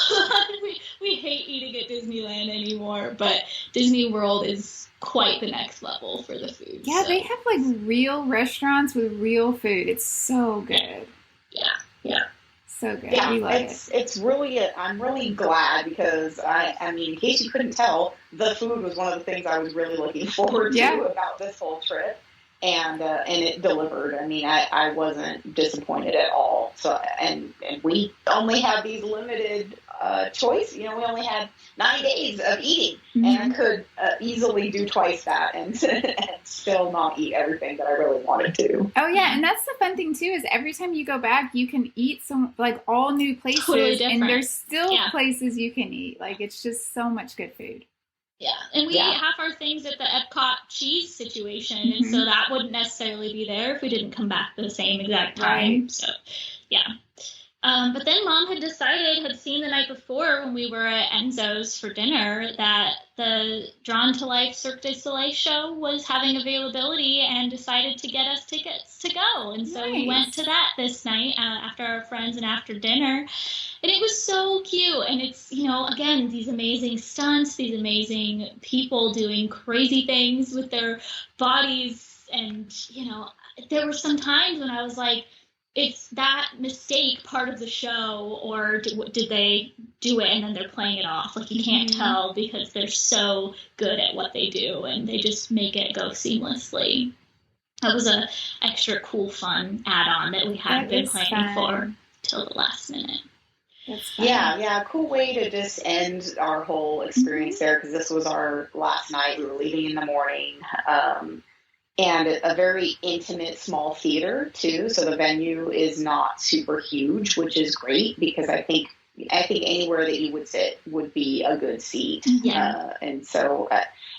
we hate eating at Disneyland anymore, but Disney World is quite the next level for the food. Yeah, they have like real restaurants with real food. It's so good. Yeah. So good. Yeah, we love it's really, I'm really glad because I mean, in case you couldn't tell, the food was one of the things I was really looking forward to about this whole trip, and it delivered. I mean, I wasn't disappointed at all. So, and we only had these limited choice. You know, we only had 9 days of eating, and I could easily do twice that and still not eat everything that I really wanted to. Oh yeah, and that's the fun thing too is every time you go back, you can eat some like all new places, totally and there's still places you can eat. Like it's just so much good food. Yeah, and we ate half our things at the Epcot cheese situation, and so that wouldn't necessarily be there if we didn't come back at the same exact time. Right. So, yeah. But then Mom had seen the night before when we were at Enzo's for dinner that the Drawn to Life Cirque du Soleil show was having availability and decided to get us tickets to go. And so we went to that this night after our friends and after dinner. And it was so cute. And it's, you know, again, these amazing stunts, these amazing people doing crazy things with their bodies. And, you know, there were some times when I was like, it's that mistake part of the show, or did they do it and then they're playing it off? Like, you can't tell because they're so good at what they do and they just make it go seamlessly. That was a extra cool, fun add-on that we hadn't been planning for till the last minute. Yeah, cool way to just end our whole experience there, because this was our last night. We were leaving in the morning. And a very intimate, small theater, too. So the venue is not super huge, which is great because I think anywhere that you would sit would be a good seat. Yeah. And so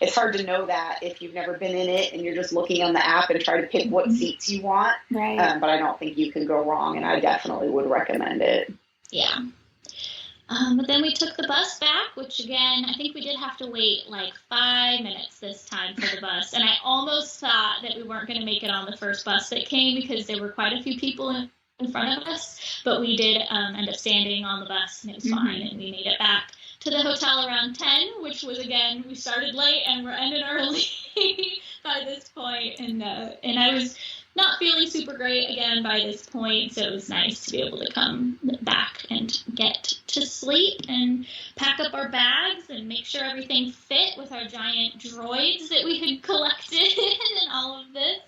it's hard to know that if you've never been in it and you're just looking on the app and try to pick what seats you want. Right. But I don't think you can go wrong, and I definitely would recommend it. Yeah. But then we took the bus back, which, again, I think we did have to wait like 5 minutes this time for the bus. And I almost thought that we weren't going to make it on the first bus that came because there were quite a few people in front of us. But we did end up standing on the bus, and it was fine. And we made it back to the hotel around 10, which was, again, we started late and we're ending early by this point. And I was not feeling super great again by this point, so it was nice to be able to come back and get to sleep and pack up our bags and make sure everything fit with our giant droids that we had collected and all of this.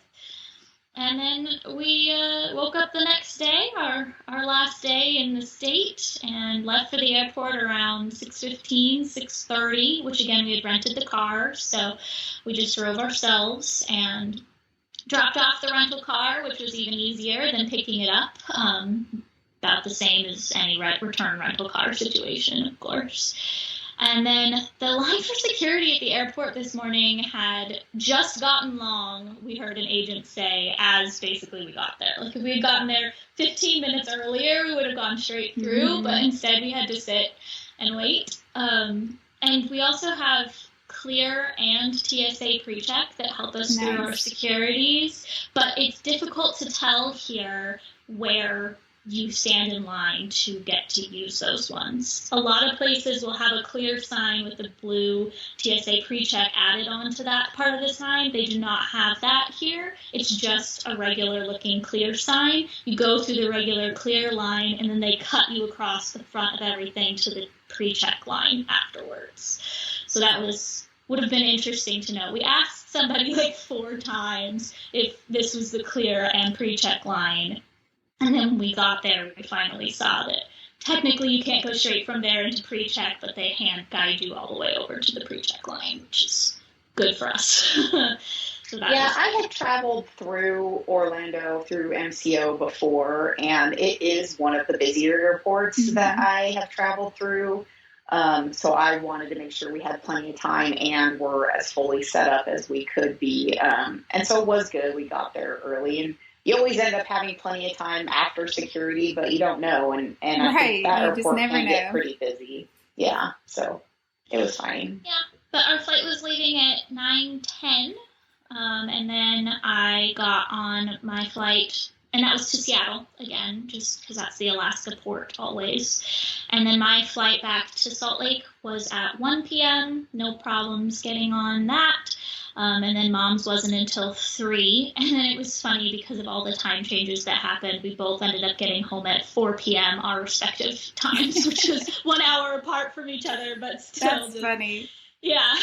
And then we woke up the next day, our last day in the state, and left for the airport around 6:15, 6:30, which, again, we had rented the car, so we just drove ourselves and dropped off the rental car, which was even easier than picking it up. About the same as any return rental car situation, of course. And then the line for security at the airport this morning had just gotten long, we heard an agent say, as basically we got there. Like, if we had gotten there 15 minutes earlier, we would have gone straight through, but instead we had to sit and wait. And we also have Clear and TSA PreCheck that help us through our securities, but it's difficult to tell here where you stand in line to get to use those ones. A lot of places will have a Clear sign with the blue TSA PreCheck added onto that part of the sign. They do not have that here. It's just a regular looking Clear sign. You go through the regular Clear line, and then they cut you across the front of everything to the PreCheck line afterwards. So that would have been interesting to know. We asked somebody like 4 times if this was the Clear and PreCheck line. And then when we got there, we finally saw that technically you can't go straight from there into PreCheck, but they hand guide you all the way over to the PreCheck line, which is good for us. I had traveled through Orlando through MCO before, and it is one of the busier airports that I have traveled through. So I wanted to make sure we had plenty of time and were as fully set up as we could be. And so it was good. We got there early, and you always end up having plenty of time after security, but you don't know. And I think that airport can get pretty busy. Yeah. So it was fine. Yeah. But our flight was leaving at 9:10. And then I got on my flight, and that was to Seattle again, just because that's the Alaska port always. And then my flight back to Salt Lake was at 1 p.m. No problems getting on that. And then Mom's wasn't until 3. And then it was funny because of all the time changes that happened. We both ended up getting home at 4 p.m. our respective times, which was 1 hour apart from each other, but still. That's funny. Yeah.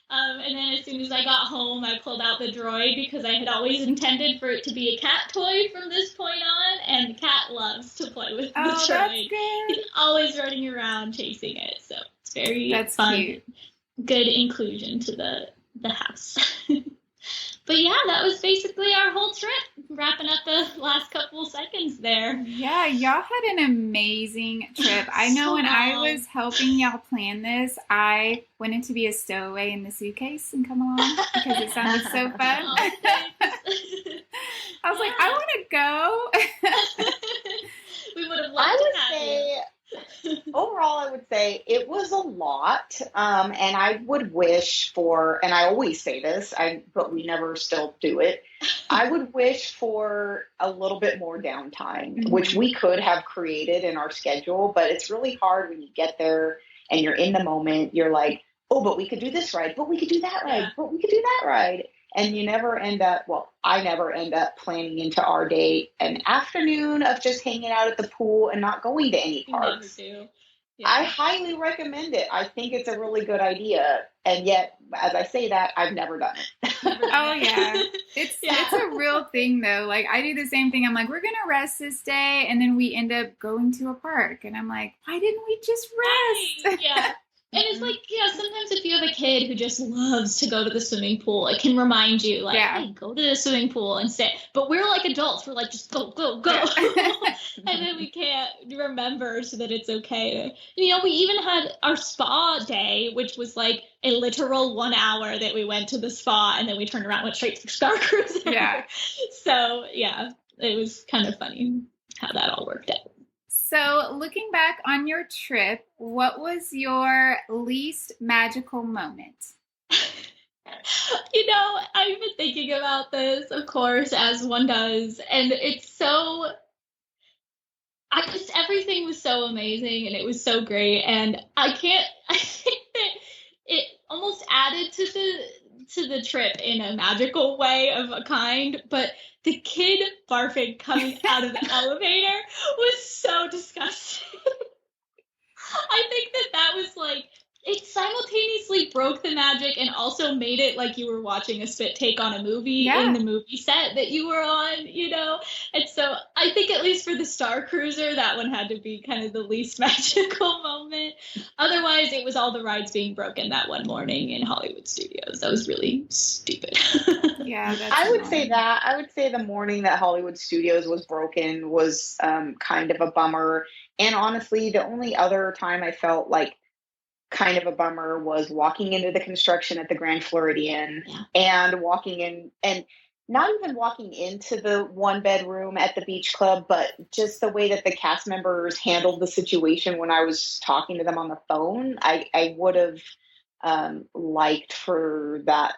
And then as soon as I got home, I pulled out the droid because I had always intended for it to be a cat toy from this point on, and the cat loves to play with the droid. That's good. He's always running around chasing it, so it's very fun. Cute. Good inclusion to the house. But yeah, that was basically our whole trip. Wrapping up the last couple seconds there. Yeah, y'all had an amazing trip. I know when I was helping y'all plan this, I wanted to be a stowaway in the suitcase and come along because it sounded so fun. I was like, I want to go. We would have loved to have you. Overall, I would say it was a lot, and I would wish for, and I always say this, but we never still do it, I would wish for a little bit more downtime, which we could have created in our schedule, but it's really hard when you get there and you're in the moment, you're like, oh, but we could do this ride, but we could do that ride, but we could do that ride. And you never end up, I never end up planning into our day an afternoon of just hanging out at the pool and not going to any parks. You never do. Yeah. I highly recommend it. I think it's a really good idea. And yet, as I say that, I've never done it. Oh, yeah. It's a real thing, though. Like, I do the same thing. I'm like, we're going to rest this day. And then we end up going to a park. And I'm like, why didn't we just rest? Yeah. And it's like, sometimes if you have a kid who just loves to go to the swimming pool, it can remind you, like, hey, go to the swimming pool and stay. But we're like adults. We're like, just go, go, go. And then we can't remember so that it's okay. We even had our spa day, which was like a literal 1 hour that we went to the spa and then we turned around and went straight to Star Cruiser. Yeah. So, yeah, it was kind of funny how that all worked out. So, looking back on your trip, what was your least magical moment? I've been thinking about this, of course, as one does, and it's so... everything was so amazing, and it was so great, and I think that it almost added to the trip in a magical way of a kind, but the kid barfing coming out of the elevator was so disgusting. I think that was like, it simultaneously broke the magic and also made it like you were watching a spit take on a movie in the movie set that you were on, And so I think at least for the Star Cruiser, that one had to be kind of the least magical moment. Otherwise, it was all the rides being broken that one morning in Hollywood Studios. That was really stupid. Yeah, I would say that. I would say the morning that Hollywood Studios was broken was kind of a bummer. And honestly, the only other time I felt like kind of a bummer was walking into the construction at the Grand Floridian and walking in, and not even walking into the 1-bedroom at the beach club, but just the way that the cast members handled the situation when I was talking to them on the phone. I would have liked for that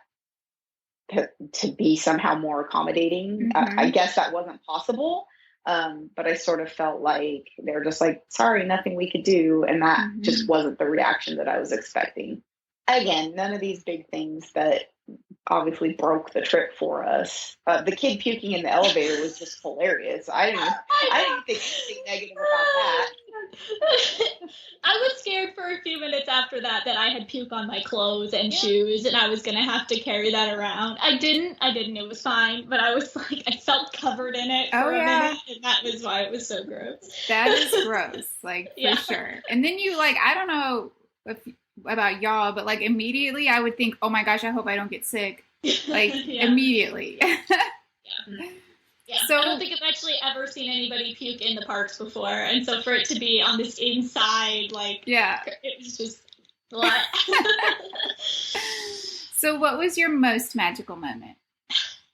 to be somehow more accommodating. I guess that wasn't possible. But I sort of felt like they're just like, sorry, nothing we could do. And that just wasn't the reaction that I was expecting. Again, none of these big things that obviously broke the trip for us. The kid puking in the elevator was just hilarious. I didn't think anything negative about that. I was scared for a few minutes after that I had puke on my clothes and shoes and I was going to have to carry that around. I didn't. It was fine, but I was like, I felt covered in it for a minute, and that was why it was so gross. That is gross, like, for sure. And then you, like, I don't know about y'all, but, like, immediately I would think, oh my gosh, I hope I don't get sick. Like, immediately. Yeah, so, I don't think I've actually ever seen anybody puke in the parks before, and so for it to be on this inside, like, it was just a lot. So what was your most magical moment?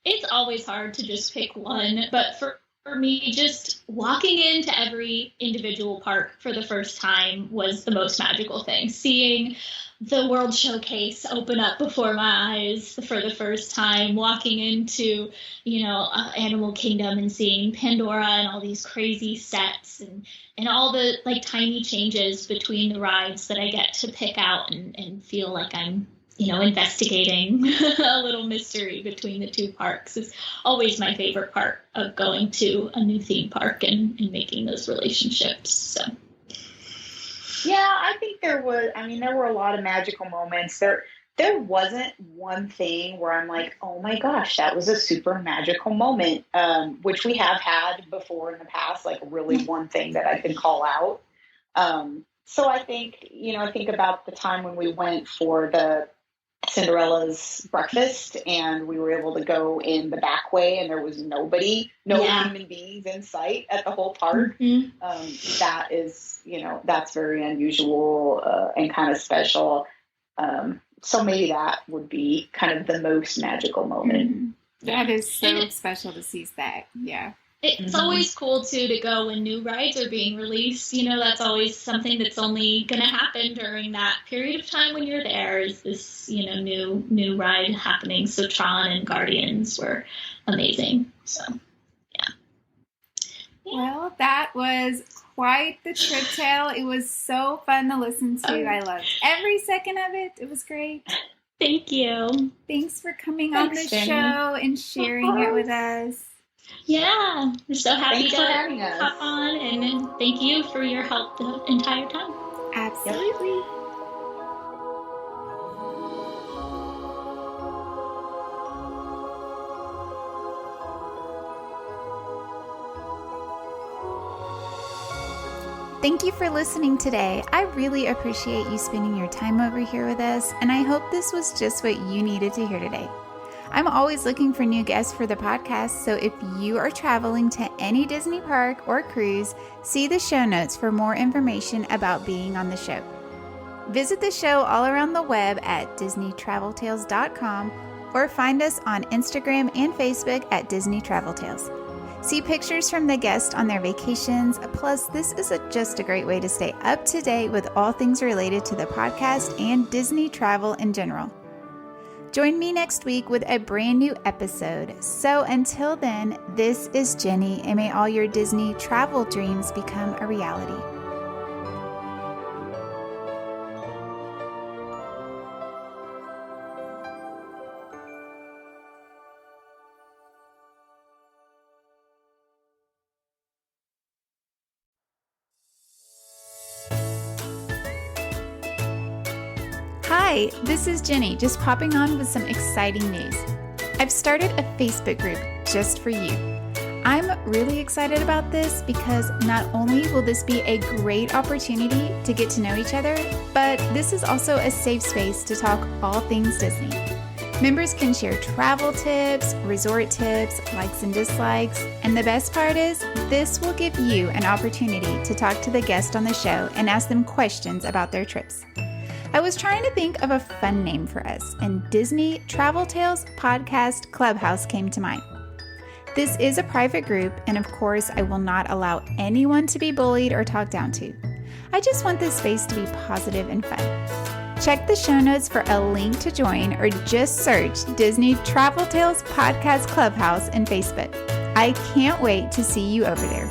It's always hard to just pick one, but for me, just walking into every individual park for the first time was the most magical thing. Seeing the World Showcase open up before my eyes for the first time, walking into, Animal Kingdom and seeing Pandora and all these crazy sets and all the, like, tiny changes between the rides that I get to pick out and feel like I'm, investigating a little mystery between the two parks is always my favorite part of going to a new theme park and making those relationships. So. Yeah, I think there were a lot of magical moments. There wasn't one thing where I'm like, oh my gosh, that was a super magical moment, which we have had before in the past, like really one thing that I can call out. So I think, I think about the time when we went for the Cinderella's breakfast and we were able to go in the back way and there was no human beings in sight at the whole park. That is, that's very unusual and kind of special. So maybe that would be kind of the most magical moment. That is so special to see that. Yeah. It's always cool, too, to go when new rides are being released. That's always something that's only going to happen during that period of time when you're there is this, new ride happening. So Tron and Guardians were amazing. So, yeah. Well, that was quite the trip tale. It was so fun to listen to. I loved every second of it. It was great. Thank you. Thanks for coming on the show and sharing it with us. Yeah, we're so happy to hop on, and thank you for your help the entire time. Absolutely. Thank you for listening today. I really appreciate you spending your time over here with us, and I hope this was just what you needed to hear today. I'm always looking for new guests for the podcast, so if you are traveling to any Disney park or cruise, see the show notes for more information about being on the show. Visit the show all around the web at DisneyTravelTales.com or find us on Instagram and Facebook at Disney Travel Tales. See pictures from the guests on their vacations, plus this is just a great way to stay up to date with all things related to the podcast and Disney travel in general. Join me next week with a brand new episode. So until then, this is Jenny, and may all your Disney travel dreams become a reality. Hi, this is Jenny, just popping on with some exciting news. I've started a Facebook group just for you. I'm really excited about this because not only will this be a great opportunity to get to know each other, but this is also a safe space to talk all things Disney. Members can share travel tips, resort tips, likes and dislikes, and the best part is this will give you an opportunity to talk to the guest on the show and ask them questions about their trips. I was trying to think of a fun name for us, and Disney Travel Tales Podcast Clubhouse came to mind. This is a private group, and of course, I will not allow anyone to be bullied or talked down to. I just want this space to be positive and fun. Check the show notes for a link to join, or just search Disney Travel Tales Podcast Clubhouse in Facebook. I can't wait to see you over there.